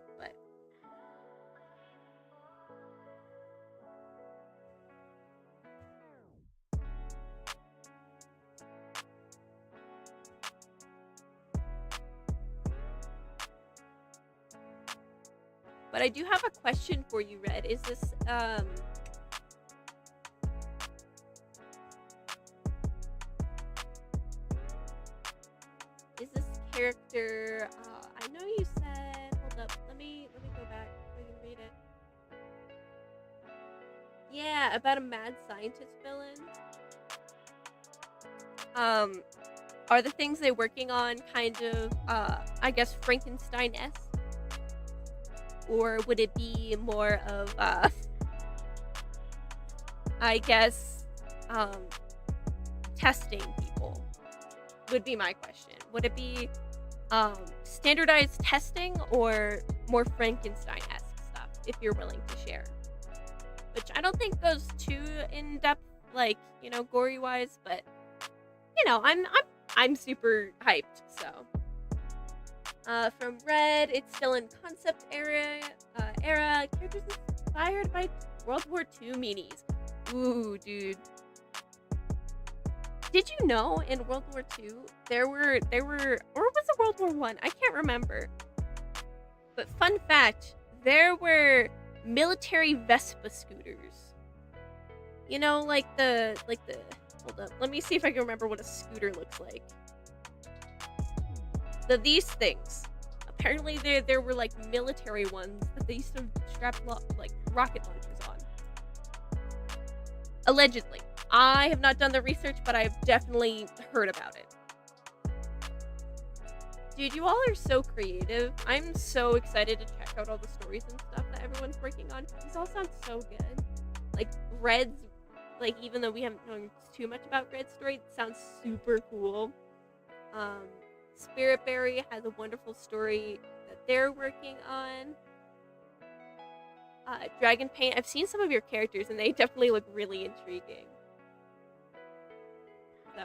But I do have a question for you, Red. Is this character? I know you said. Hold up. Let me go back so I can read it. Yeah, about a mad scientist villain. Are the things they're working on kind of, I guess, Frankenstein-esque? Or would it be more of, I guess, testing people? Would be my question. Would it be, standardized testing or more Frankenstein-esque stuff, if you're willing to share? Which I don't think goes too in-depth, like, you know, gory-wise, but, you know, I'm super hyped, so. From Red, it's still in concept era. Characters inspired by World War II meanies. Ooh, dude. Did you know in World War II there were, or was it World War I? I can't remember. But fun fact, there were military Vespa scooters. You know, like the. Hold up. Let me see if I can remember what a scooter looks like. These things. Apparently there were like military ones that they used to strap like rocket launchers on. Allegedly. I have not done the research, but I've definitely heard about it. Dude, you all are so creative. I'm so excited to check out all the stories and stuff that everyone's working on. These all sound so good. Like Red's, like even though we haven't known too much about Red's story, it sounds super cool. Spiritberry has a wonderful story that they're working on. Dragon Paint, I've seen some of your characters and they definitely look really intriguing. So,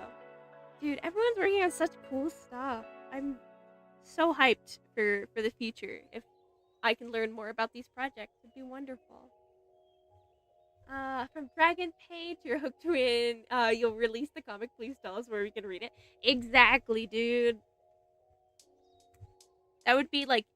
dude, everyone's working on such cool stuff. I'm so hyped for the future. If I can learn more about these projects, it'd be wonderful. From Dragon Paint, your Hook Twin, you'll release the comic. Please tell us where we can read it. Exactly, dude. That would be like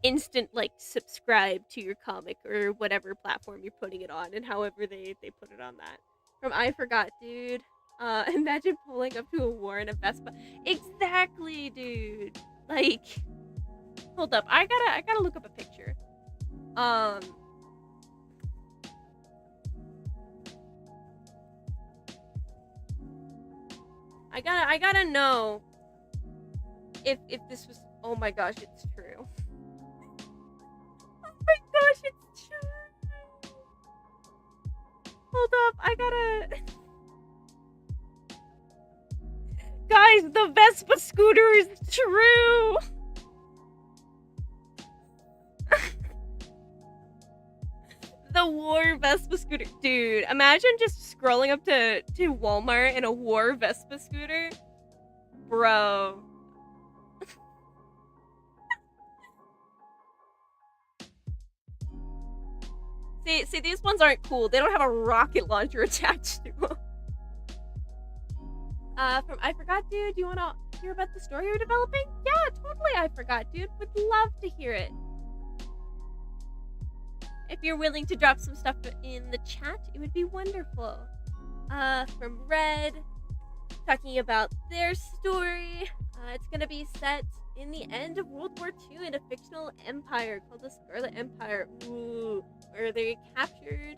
instant, like, subscribe to your comic or whatever platform you're putting it on, and however they put it on that. From I Forgot, dude. Imagine pulling up to a war in a Vespa. Exactly, dude. Like, hold up. I gotta look up a picture. I gotta know if this was. Oh my gosh, it's true. Oh my gosh, it's true. Hold up, I gotta. Guys, the Vespa scooter is true. The war Vespa scooter. Dude, imagine just scrolling up to Walmart in a war Vespa scooter. Bro. See, these ones aren't cool. They don't have a rocket launcher attached to them. From I Forgot Dude, do you want to hear about the story you're developing? Yeah, totally, I Forgot Dude. Would love to hear it. If you're willing to drop some stuff in the chat, it would be wonderful. From Red, talking about their story. It's gonna be set in the end of World War II in a fictional empire called the Scarlet Empire. Ooh, where they captured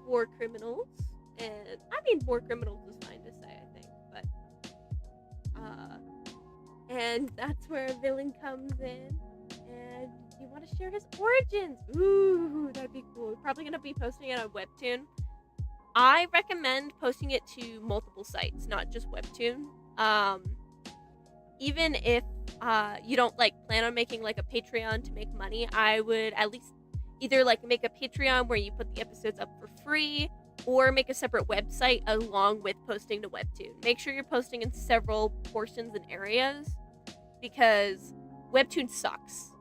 war criminals. And, I mean, war criminals is fine to say, I think, but, and that's where a villain comes in, and you want to share his origins. Ooh, that'd be cool. We're probably going to be posting it on Webtoon. I recommend posting it to multiple sites, not just Webtoon. Even if, you don't, plan on making, a Patreon to make money, I would at least either, make a Patreon where you put the episodes up for free, or make a separate website along with posting to Webtoon. Make sure you're posting in several portions and areas, because Webtoon sucks.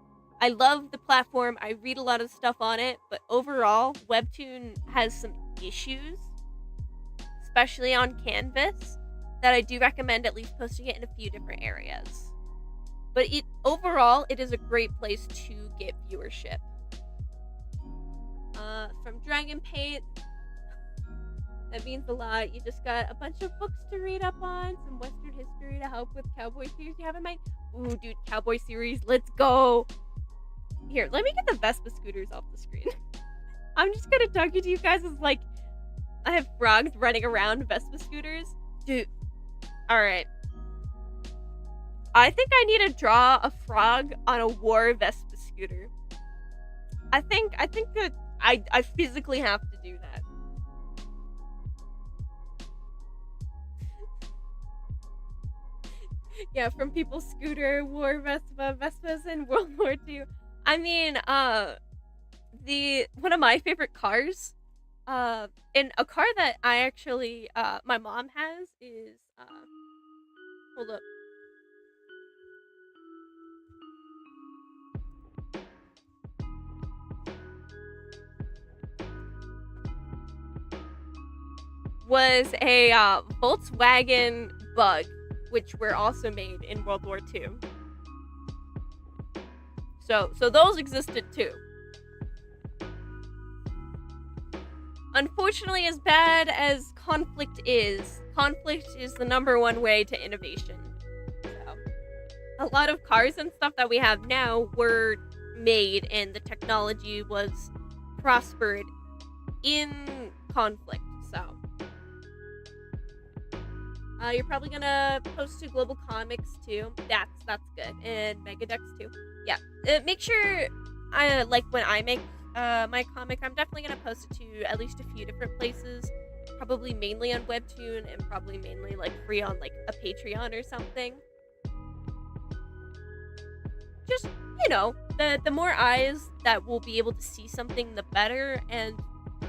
I love the platform, I read a lot of stuff on it, but overall, Webtoon has some issues, especially on Canvas, that I do recommend at least posting it in a few different areas. But overall, it is a great place to get viewership. From Dragon Paint, that means a lot. You just got a bunch of books to read up on, some Western history to help with cowboy series you have in mind. Ooh, dude, cowboy series, let's go. Here, let me get the Vespa scooters off the screen. I'm just gonna talk to you guys as I have frogs running around Vespa scooters. Dude, alright. I think I need to draw a frog on a war Vespa scooter. I think that I physically have to do that. Yeah, from people scooter, war Vespa, Vespas in World War II. I mean, one of my favorite cars, and a car that I actually, my mom has is, hold up. Was a, Volkswagen Bug, which were also made in World War II. So those existed too. Unfortunately, as bad as conflict is the number one way to innovation. So, a lot of cars and stuff that we have now were made, and the technology was prospered in conflict. So, you're probably gonna post to Global Comics too. That's good, and Megadex too. Yeah, make sure when I make my comic, I'm definitely gonna post it to at least a few different places. Probably mainly on Webtoon, and probably mainly free on a Patreon or something. Just the more eyes that will be able to see something, the better, and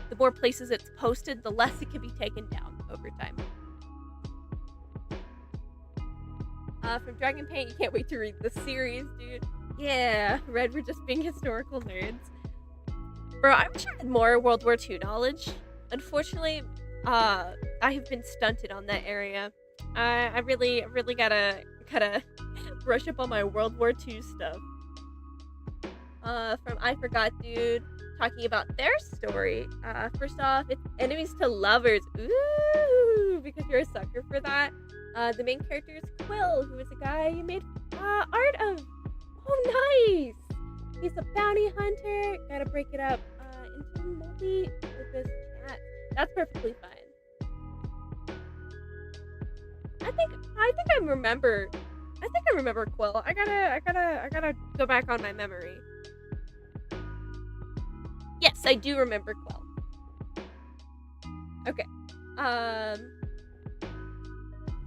the more places it's posted, the less it can be taken down over time. From Dragon Paint, you can't wait to read the series, dude. Yeah, Red, we're just being historical nerds. Bro, I wish I had more World War II knowledge. Unfortunately, I have been stunted on that area. I really gotta brush up on my World War II stuff. From I Forgot Dude, talking about their story. First off, it's enemies to lovers. Ooh, because you're a sucker for that. The main character is Quill, who is a guy you made art of. Oh, nice! He's a bounty hunter. Gotta break it up into multi-purpose chat. That's perfectly fine. I think I remember Quill. I gotta go back on my memory. Yes, I do remember Quill. Okay.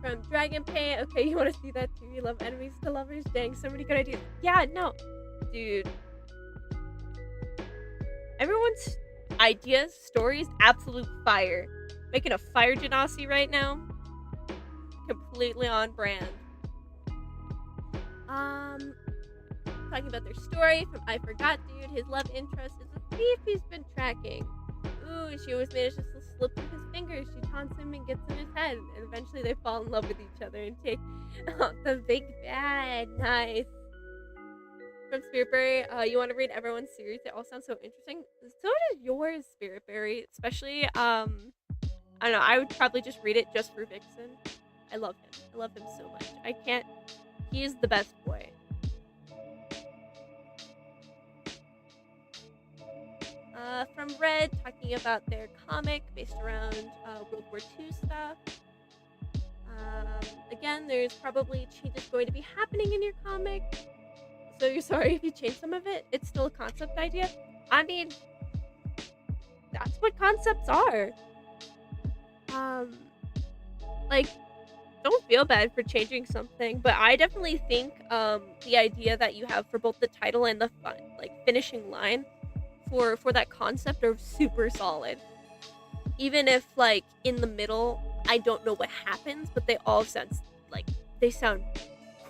From Dragon Paint. Okay, you want to see that too? You love enemies to lovers? Dang, so many good ideas. Yeah, no. Dude. Everyone's ideas, stories, absolute fire. Making a fire genasi right now. Completely on brand. Talking about their story from I Forgot Dude. His love interest is a thief he's been tracking. Ooh, she always manages to slip through his fingers. She taunts him and gets in his head. And eventually they fall in love with each other and take out the big bad. Nice. From Spiritberry, you want to read everyone's series? They all sound so interesting. So does yours, Spiritberry. Especially, I don't know, I would probably just read it just for Vixen. I love him. I love him so much. I can't. He is the best boy. From Red, talking about their comic based around World War II stuff. Again, there's probably changes going to be happening in your comic. So you're sorry if you change some of it. It's still a concept idea. I mean, that's what concepts are. Like, don't feel bad for changing something, but I definitely think the idea that you have for both the title and the finishing line for that concept are super solid. Even if in the middle I don't know what happens, but they all sound they sound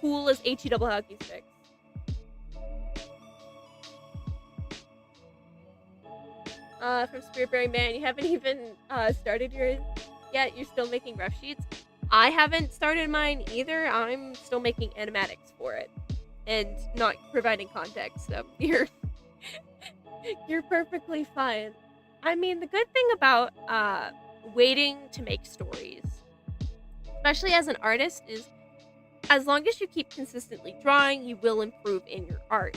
cool as HE double hockey sticks. From Spiritberry Man, you haven't even started yours yet. You're still making rough sheets. I haven't started mine either. I'm still making animatics for it and not providing context. So you're perfectly fine. I mean, the good thing about waiting to make stories, especially as an artist, is as long as you keep consistently drawing, you will improve in your art.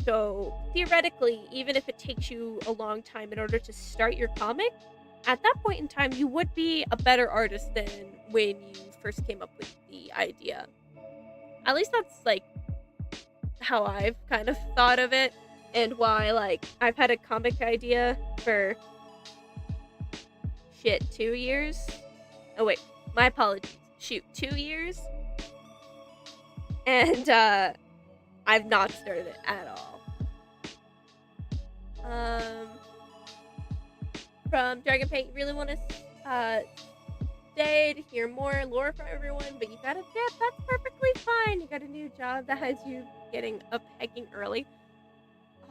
So theoretically, even if it takes you a long time in order to start your comic, at that point in time, you would be a better artist than when you first came up with the idea. At least that's how I've kind of thought of it, and why I've had a comic idea for 2 years. Oh wait, my apologies. 2 years. And I've not started it at all. From Dragon Paint, you really want to stay to hear more lore from everyone, but you got a dip. That's perfectly fine. You got a new job that has you getting up hecking early.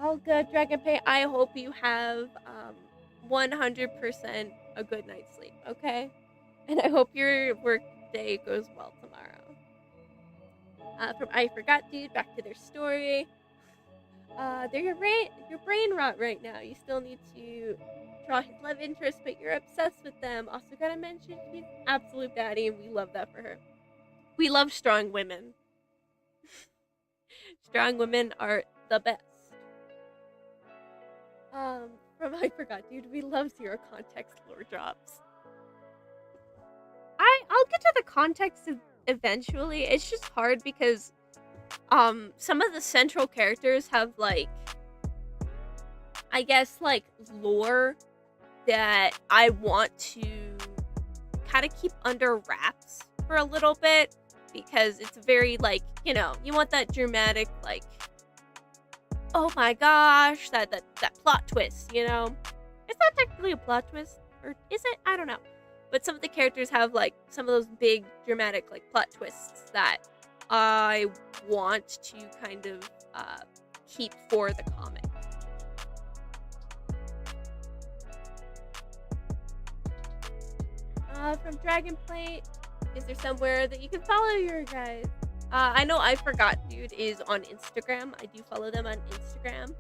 All good, Dragon Paint. I hope you have 100% a good night's sleep, okay? And I hope your work day goes well tomorrow. From I Forgot Dude, back to their story. They're your brain rot right now. You still need to draw his love interest, but you're obsessed with them. Also gotta mention, she's absolute baddie, and we love that for her. We love strong women. Strong women are the best. From I Forgot Dude, we love zero context lore drops. I'll get to the context eventually. It's just hard because some of the central characters have I guess lore that I want to kind of keep under wraps for a little bit, because it's very you want that dramatic oh my gosh, that plot twist, It's not technically a plot twist, or is it? I don't know. But some of the characters have some of those big dramatic plot twists that I want to kind of keep for the comic. From Dragonplate, is there somewhere that you can follow your guys? I know I Forgot Dude is on Instagram. I do follow them on Instagram.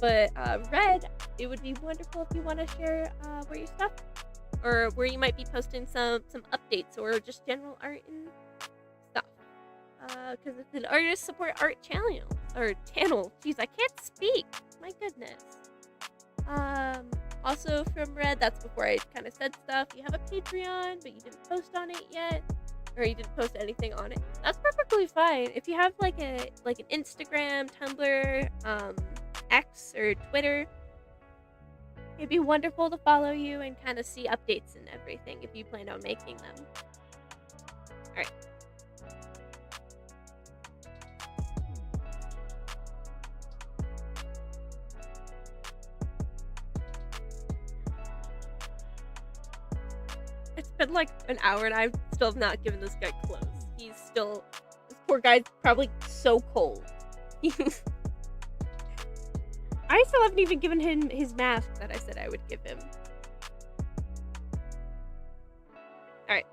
But Red, it would be wonderful if you want to share where your stuff, or where you might be posting some updates or just general art and stuff. Because it's an artist support art channel. Jeez, I can't speak. My goodness. Also from Red, that's before I kind of said stuff. You have a Patreon, but you didn't post on it yet, or you didn't post anything on it. That's perfectly fine. If you have an Instagram, Tumblr, X or Twitter, it'd be wonderful to follow you and kind of see updates and everything if you plan on making them. Alright. been like an hour and I still have not given this guy clothes. This poor guy's probably so cold. I still haven't even given him his mask that I said I would give him. Alright.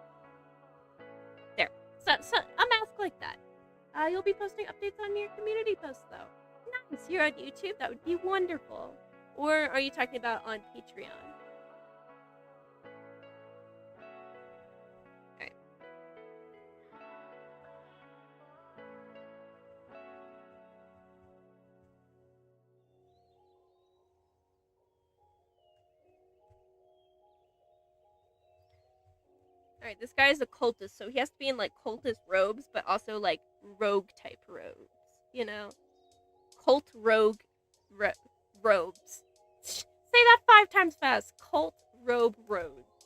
There. So a mask like that. You'll be posting updates on your community posts, though. Nice. You're on YouTube? That would be wonderful. Or are you talking about on Patreon? Alright. Alright, this guy is a cultist, so he has to be in, like, cultist robes, but also, like, rogue-type robes. You know? Cult rogue robes. Say that 5 times fast. Cult robe robes.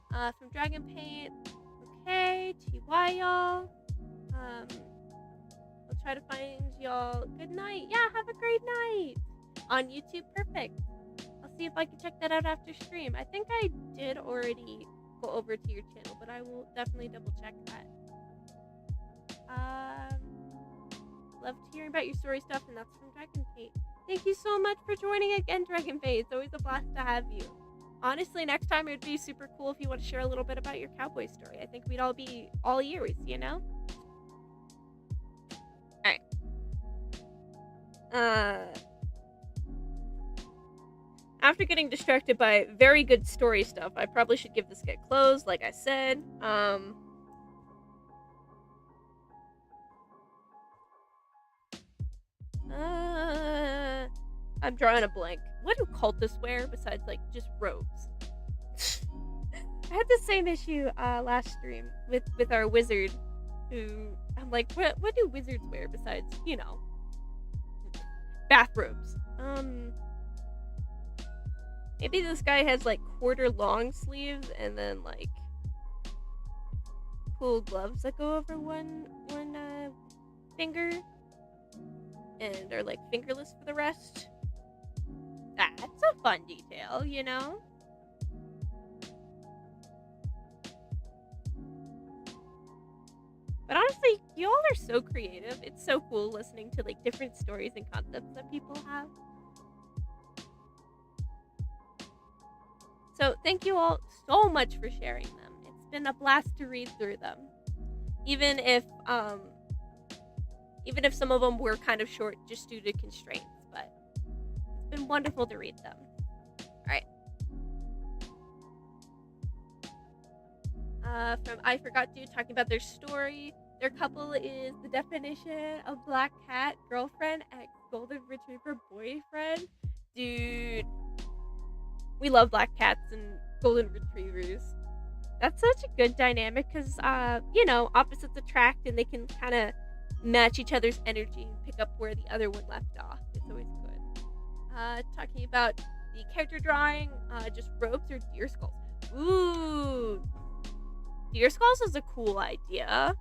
From Dragon Paint. Okay, TY y'all. I'll try to find y'all. Good night. Yeah, have a great night. On YouTube, perfect. I'll see if I can check that out after stream. I think I did already go over to your channel, but I will definitely double check that. Loved hearing about your story stuff, and that's from Dragon Paint. Thank you so much for joining again, Dragon Paint. It's always a blast to have you. Honestly, next time it would be super cool if you want to share a little bit about your cowboy story. I think we'd all be all ears, you know? Alright. After getting distracted by very good story stuff, I probably should give this guy clothes, like I said. I'm drawing a blank. What do cultists wear besides, like, just robes? I had the same issue last stream with our wizard, who I'm like, what do wizards wear besides, you know, bathrobes? Maybe this guy has, like, quarter long sleeves and then, like, cool gloves that go over one finger and are, like, fingerless for the rest. That's a fun detail, you know? But honestly, y'all are so creative. It's so cool listening to, like, different stories and concepts that people have. So thank you all so much for sharing them. It's been a blast to read through them. Even if some of them were kind of short just due to constraints, but it's been wonderful to read them. Alright. From I Forgot Dude talking about their story. Their couple is the definition of black cat, girlfriend, ex golden retriever, boyfriend. Dude. We love black cats and golden retrievers. That's such a good dynamic because, you know, opposites attract and they can kind of match each other's energy and pick up where the other one left off. It's always good. Talking about the character drawing, just robes or deer skulls. Ooh. Deer skulls is a cool idea.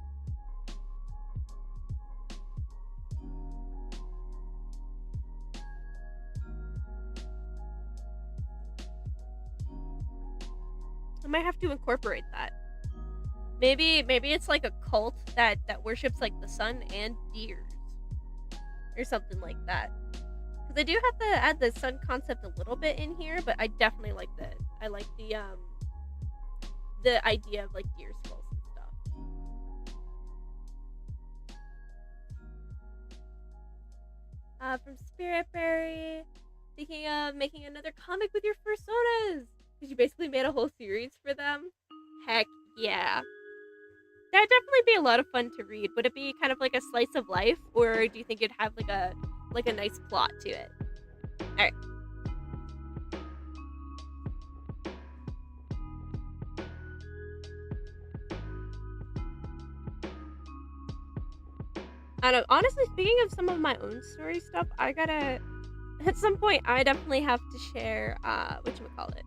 I might have to incorporate that. Maybe it's like a cult that worships like the sun and deers. Or something like that. Because I do have to add the sun concept a little bit in here, but I definitely like I like the idea of like deer skulls and stuff. From Spiritberry, thinking of making another comic with your personas. Because you basically made a whole series for them. Heck yeah. That'd definitely be a lot of fun to read. Would it be kind of like a slice of life, or do you think it'd have like a nice plot to it? Alright. I don't know. Honestly, speaking of some of my own story stuff, at some point, I definitely have to share, whatchamacallit.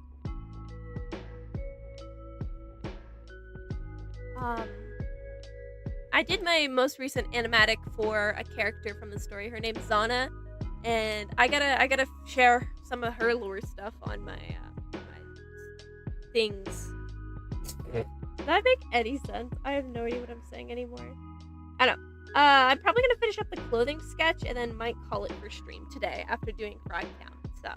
I did my most recent animatic for a character from the story. Her name's Zana, and I gotta share some of her lore stuff on my things. Does that make any sense? I have no idea what I'm saying anymore. I don't know. I'm probably gonna finish up the clothing sketch and then might call it for stream today after doing frog count. So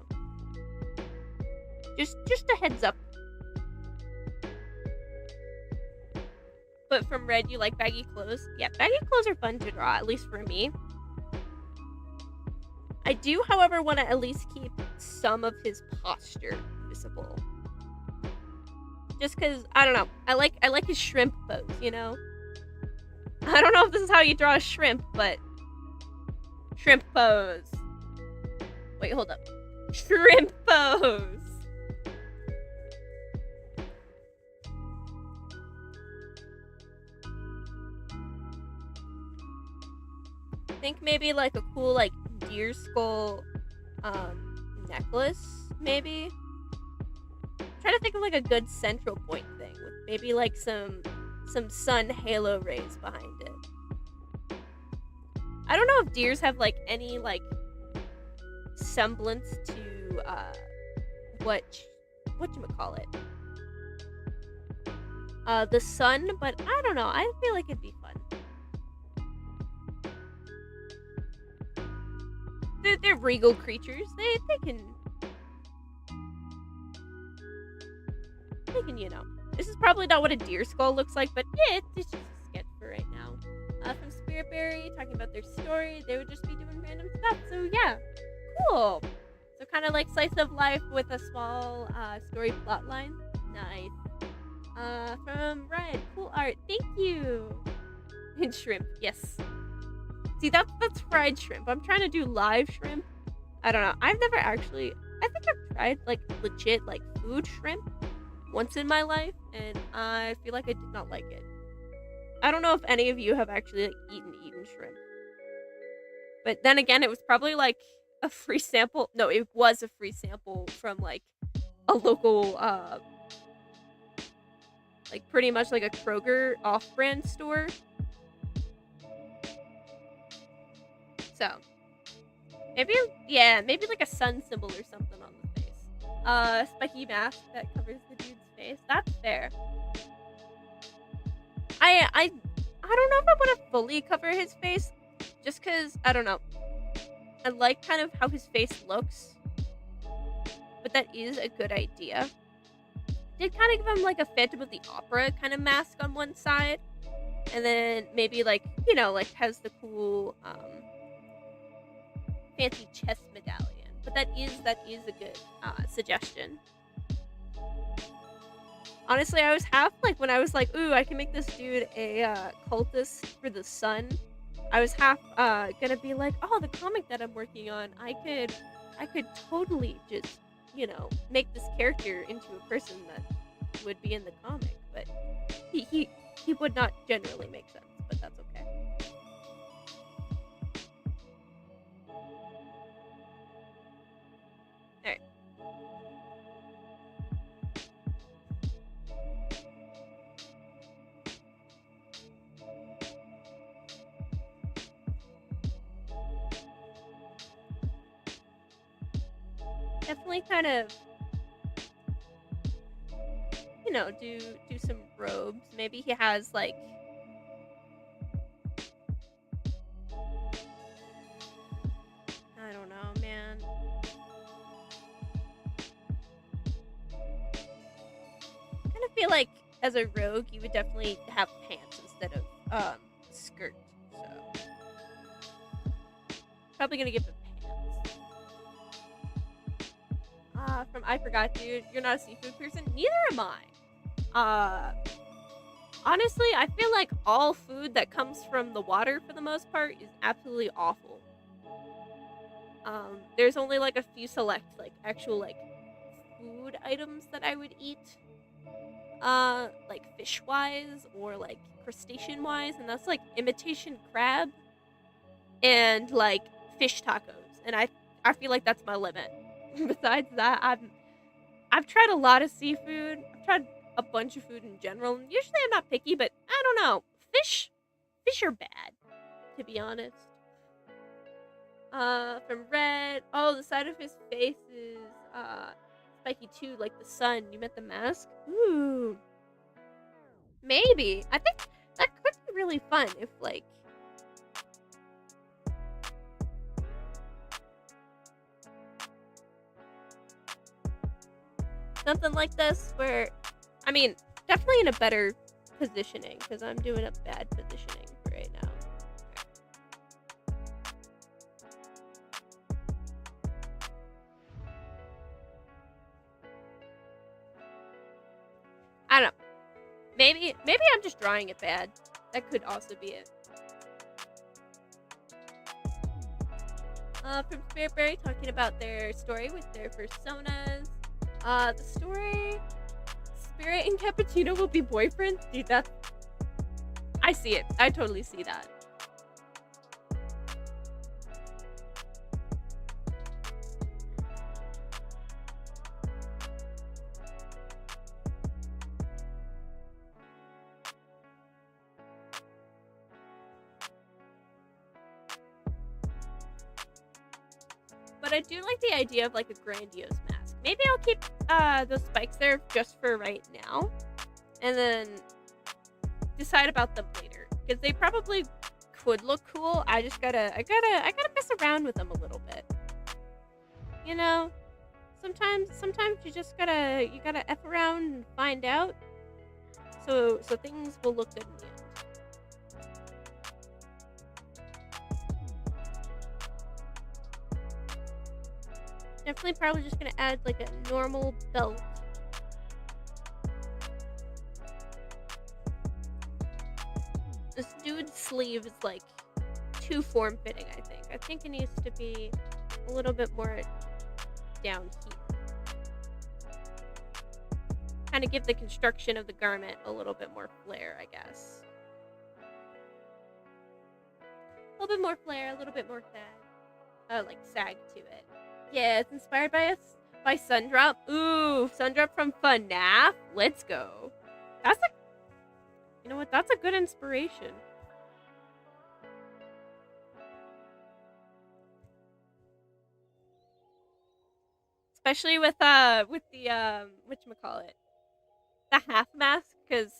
just a heads up. But from Red, you like baggy clothes? Yeah, baggy clothes are fun to draw, at least for me. I do, however, want to at least keep some of his posture visible. Just because, I don't know, I like his shrimp pose, you know? I don't know if this is how you draw a shrimp, but shrimp pose. Wait, hold up. Shrimp pose. I think maybe like a cool like deer skull necklace, maybe. I'm trying to think of like a good central point thing with maybe like some sun halo rays behind it. I don't know if deers have like any like semblance to whatchamacallit, the sun, but I don't know, I feel like it'd be fun. They're regal creatures. They can, you know. This is probably not what a deer skull looks like, but yeah, it's just a sketch for right now. From Spiritberry, talking about their story, they would just be doing random stuff. So yeah, cool. So kind of like slice of life with a small story plot line. Nice. From Red, cool art. Thank you. And shrimp, yes. See, that's fried shrimp. I'm trying to do live shrimp. I don't know. I've never actually... I think I've tried, like, legit, like, food shrimp once in my life, and I feel like I did not like it. I don't know if any of you have actually, like, eaten shrimp. But then again, it was probably, like, a free sample. No, it was a free sample from, like, a local, like, pretty much like a Kroger off-brand store. So, maybe like a sun symbol or something on the face. Spiky mask that covers the dude's face. That's fair. I don't know if I want to fully cover his face, just because, I don't know. I like kind of how his face looks, but that is a good idea. Did kind of give him like a Phantom of the Opera kind of mask on one side, and then maybe like, you know, like has the cool, fancy chest medallion, but that is a good suggestion. Honestly, I was half like, when I was like, ooh, I can make this dude a cultist for the sun, I was half gonna be like, oh, the comic that I'm working on, I could totally just, you know, make this character into a person that would be in the comic, but he would not generally make sense, but that's okay. Alright. Definitely kind of, you know, do some robes. Maybe he has like, I don't know, man. I kind of feel like as a rogue, you would definitely have pants instead of skirt. So probably gonna give him pants. From I Forgot Dude, you're not a seafood person. Neither am I. Honestly, I feel like all food that comes from the water, for the most part, is absolutely awful. There's only like a few select, like, actual, like, food items that I would eat. Like fish-wise or like crustacean-wise, and that's like imitation crab and like fish tacos. And I feel like that's my limit. Besides that, I've tried a lot of seafood. I've tried a bunch of food in general. Usually I'm not picky, but I don't know. Fish are bad, to be honest. From red. Oh, the side of his face is spiky too, like the sun. You meant the mask? Ooh. Maybe. I think that could be really fun if like something like this where, I mean, definitely in a better positioning because I'm doing a bad positioning for right now. I don't know. Maybe I'm just drawing it bad. That could also be it. From Spiritberry talking about their story with their personas. The story, Spirit and Cappuccino will be boyfriends. Dude, that's, I see it. I totally see that. But I do like the idea of like a grandiose mask. Maybe I'll keep those spikes there just for right now, and then decide about them later because they probably could look cool. I gotta mess around with them a little bit. You know, sometimes you just gotta f around and find out. So things will look good in the end. Definitely probably just gonna add like a normal belt. This dude's sleeve is like too form-fitting, I think. I think it needs to be a little bit more down here. Kind of give the construction of the garment a little bit more flair, I guess. A little bit more flair, a little bit more sag. Like sag to it. Yeah, it's inspired by Sundrop. Ooh, Sundrop from FNAF. Let's go. You know what? That's a good inspiration. Especially with the whatchamacallit, the half mask, because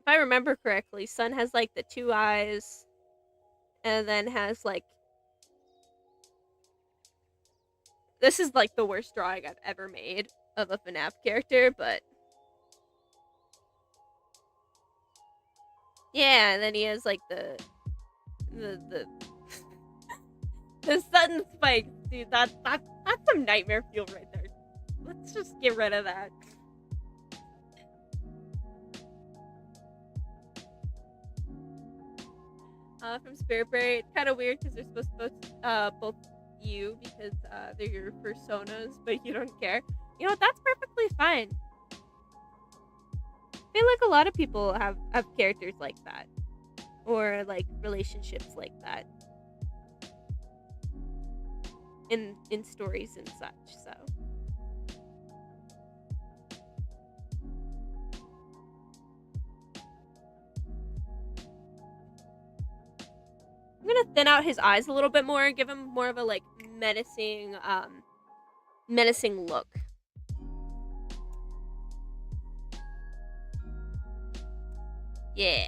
if I remember correctly, Sun has like the 2 eyes, and then has like, this is like the worst drawing I've ever made of a FNAF character, but yeah, and then he has like the the sudden spikes, dude. That's some nightmare fuel right there. Let's just get rid of that. From Spiritberry, it's kind of weird because they're supposed to both you because they're your personas, but you don't care. You know what? That's perfectly fine. I feel like a lot of people have characters like that, or like relationships like that in stories and such. So I'm gonna thin out his eyes a little bit more, give him more of a like menacing look. Yeah.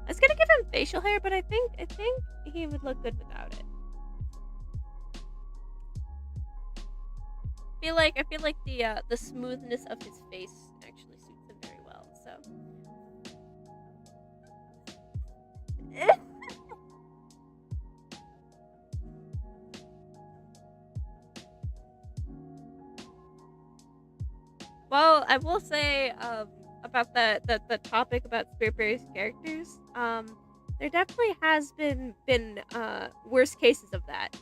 I was gonna give him facial hair, but I think he would look good without it. I feel like the smoothness of his face actually suits him very well. So. Well, I will say about the topic about Spiritberry's characters. There definitely has been worse cases of that,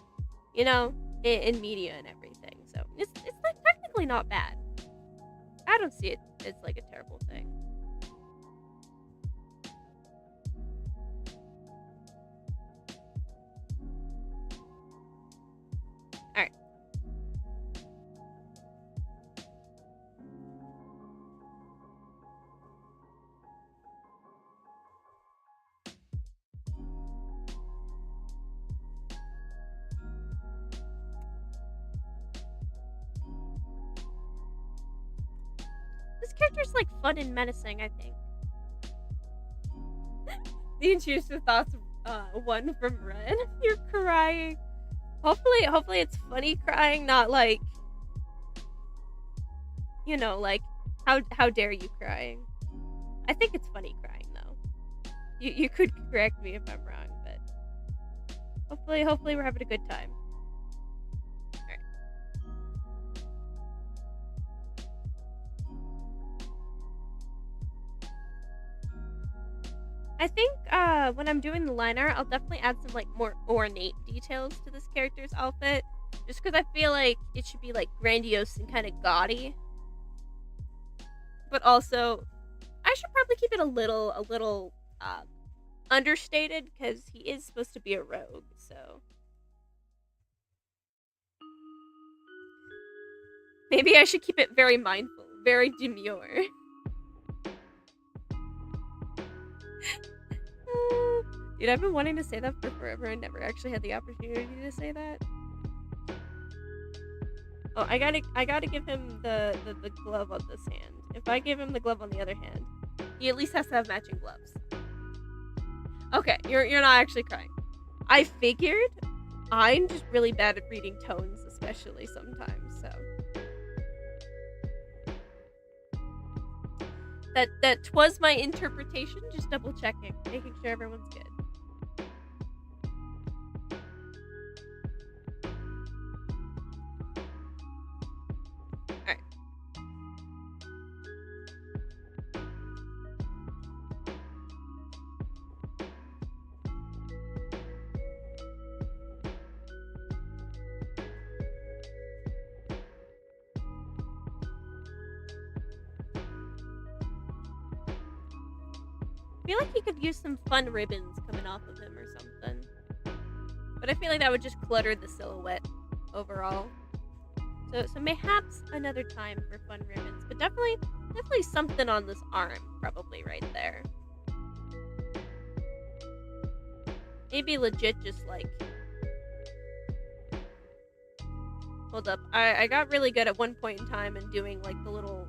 you know, in media and everything. So it's like technically not bad. I don't see it as like a terrible thing. All right. like fun and menacing, I think. The intrusive thoughts, one from Red. You're crying. Hopefully it's funny crying, not like, you know, like how dare you crying. I think it's funny crying though. You could correct me if I'm wrong, but hopefully we're having a good time. Alright. I think when I'm doing the line art, I'll definitely add some like more ornate details to this character's outfit, just because I feel like it should be like grandiose and kind of gaudy. But also, I should probably keep it a little understated because he is supposed to be a rogue. So maybe I should keep it very mindful, very demure. Dude, I've been wanting to say that for forever. I never actually had the opportunity to say that. Oh, I gotta give him the glove on this hand. If I give him the glove on the other hand, he at least has to have matching gloves. Okay, you're not actually crying. I figured. I'm just really bad at reading tones, especially sometimes. So that was my interpretation. Just double checking, making sure everyone's good. I feel like he could use some fun ribbons coming off of him or something. But I feel like that would just clutter the silhouette overall. So mayhaps another time for fun ribbons. But definitely something on this arm, probably right there. Maybe legit just like... Hold up. I got really good at one point in time in doing like the little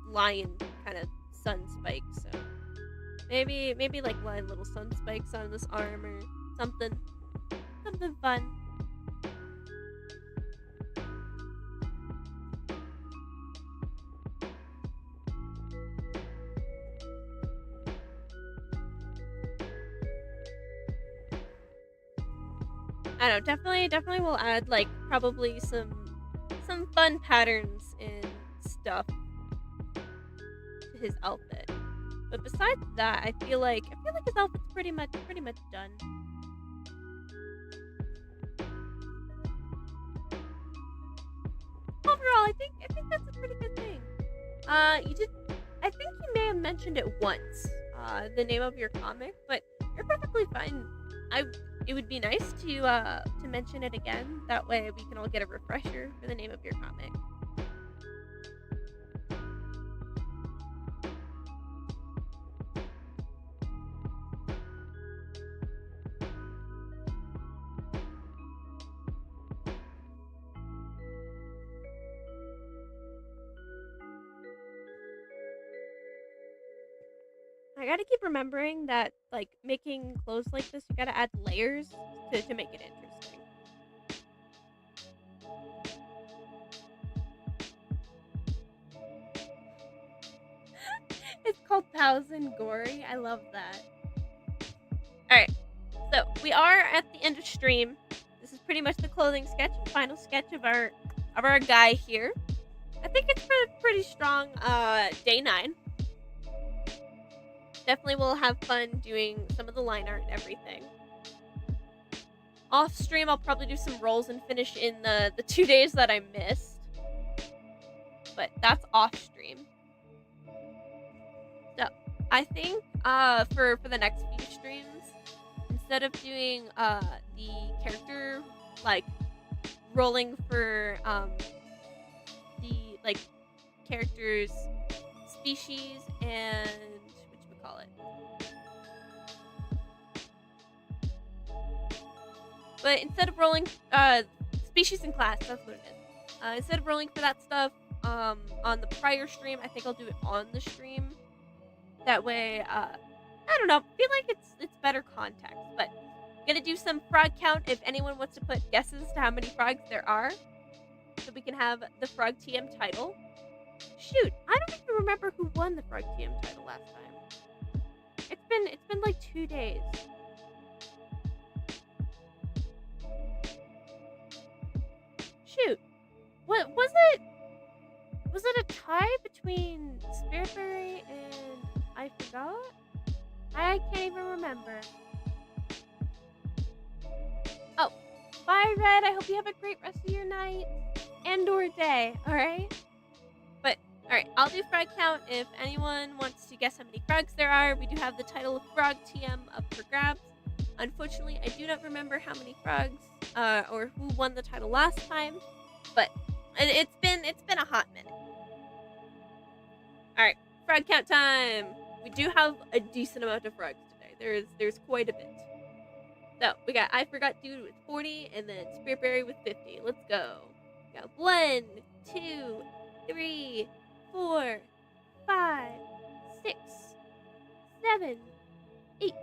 lion kind of sun spikes, so... Maybe like line little sun spikes on this arm or something. Something fun. I don't know, definitely we'll add like probably some fun patterns and stuff to his outfit. But besides that, I feel like his outfit's pretty much done. Overall, I think that's a pretty good thing. I think you may have mentioned it once, the name of your comic, but you're perfectly fine. It would be nice to mention it again. That way we can all get a refresher for the name of your comic. I gotta keep remembering that, like, making clothes like this, you gotta add layers to make it interesting. It's called Pals and Gory. I love that. Alright, so we are at the end of stream. This is pretty much the clothing sketch, final sketch of our guy here. I think it's pretty strong. Day 9. Definitely will have fun doing some of the line art and everything. Off stream, I'll probably do some rolls and finish in the 2 days that I missed. But that's off stream. So, I think for the next few streams, instead of doing the character, like, rolling for the, like, character's species and but instead of rolling species and class, that's what it is. Instead of rolling for that stuff, on the prior stream. I think I'll do it on the stream. That way, I don't know. Feel like it's better context. But gonna do some frog count. If anyone wants to put guesses to how many frogs there are, so we can have the Frog TM title. Shoot, I don't even remember who won the Frog TM title last time. It's been like 2 days. Shoot, what was it? Was it a tie between Spiritberry and I forgot? I can't even remember. Oh, bye Red. I hope you have a great rest of your night and or day. All right. But all right, I'll do frog count. If anyone wants to guess how many frogs there are, we do have the title of Frog TM up for grabs. Unfortunately, I do not remember how many frogs or who won the title last time, but it's been a hot minute. All right, frog count time. We do have a decent amount of frogs today. There's quite a bit. So we got I Forgot Dude with 40, and then Spiritberry with 50. Let's go. We got 1, 2, 3, 4, 5, 6, 7, 8,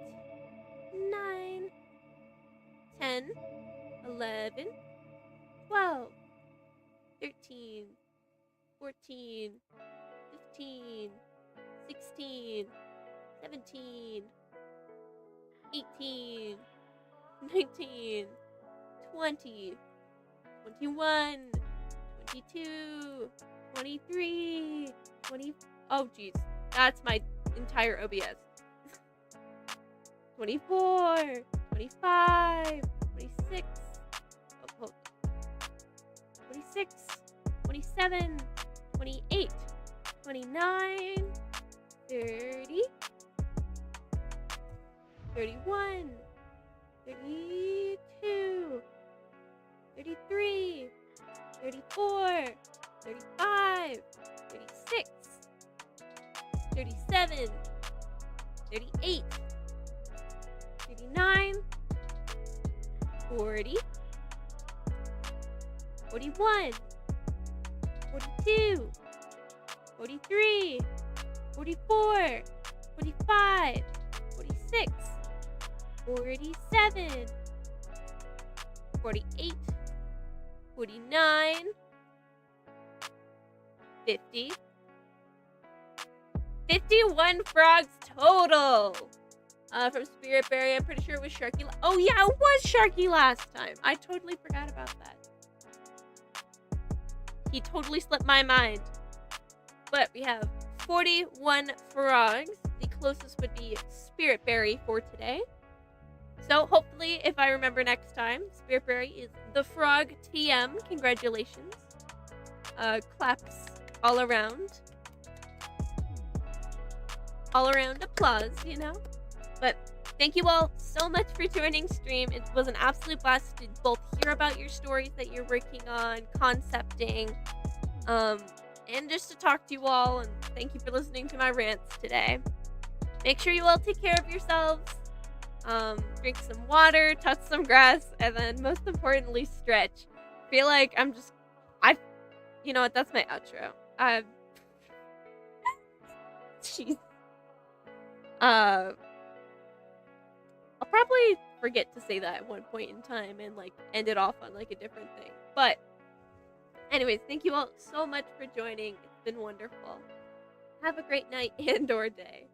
9, 10, 11, 12, 13, 14, 15, 16, 17, 18, 19, 20, 21, 22, 23, 20. Oh, jeez. That's my entire OBS. 24, 25, 26, 26, 27, 28, 29, 30, 31, 32, 33, 34, 35, 36, 37, 38, 39, 40, 41, 42, 43, 44, 45, 46, 47, 48, 49, 50, 51 frogs total. From Spiritberry, I'm pretty sure it was Sharky. Oh yeah, it was Sharky last time. I totally forgot about that. He totally slipped my mind. But we have 41 frogs. The closest would be Spiritberry for today. So hopefully, if I remember next time, Spiritberry is the Frog TM. Congratulations. Claps all around. All around applause, you know? But thank you all so much for joining stream. It was an absolute blast to both hear about your stories that you're working on, concepting, and just to talk to you all. And thank you for listening to my rants today. Make sure you all take care of yourselves. Drink some water, touch some grass, and then most importantly, stretch. Feel like you know what? That's my outro. Jeez. I'll probably forget to say that at one point in time and like end it off on like a different thing. But anyways, thank you all so much for joining. It's been wonderful. Have a great night and or day.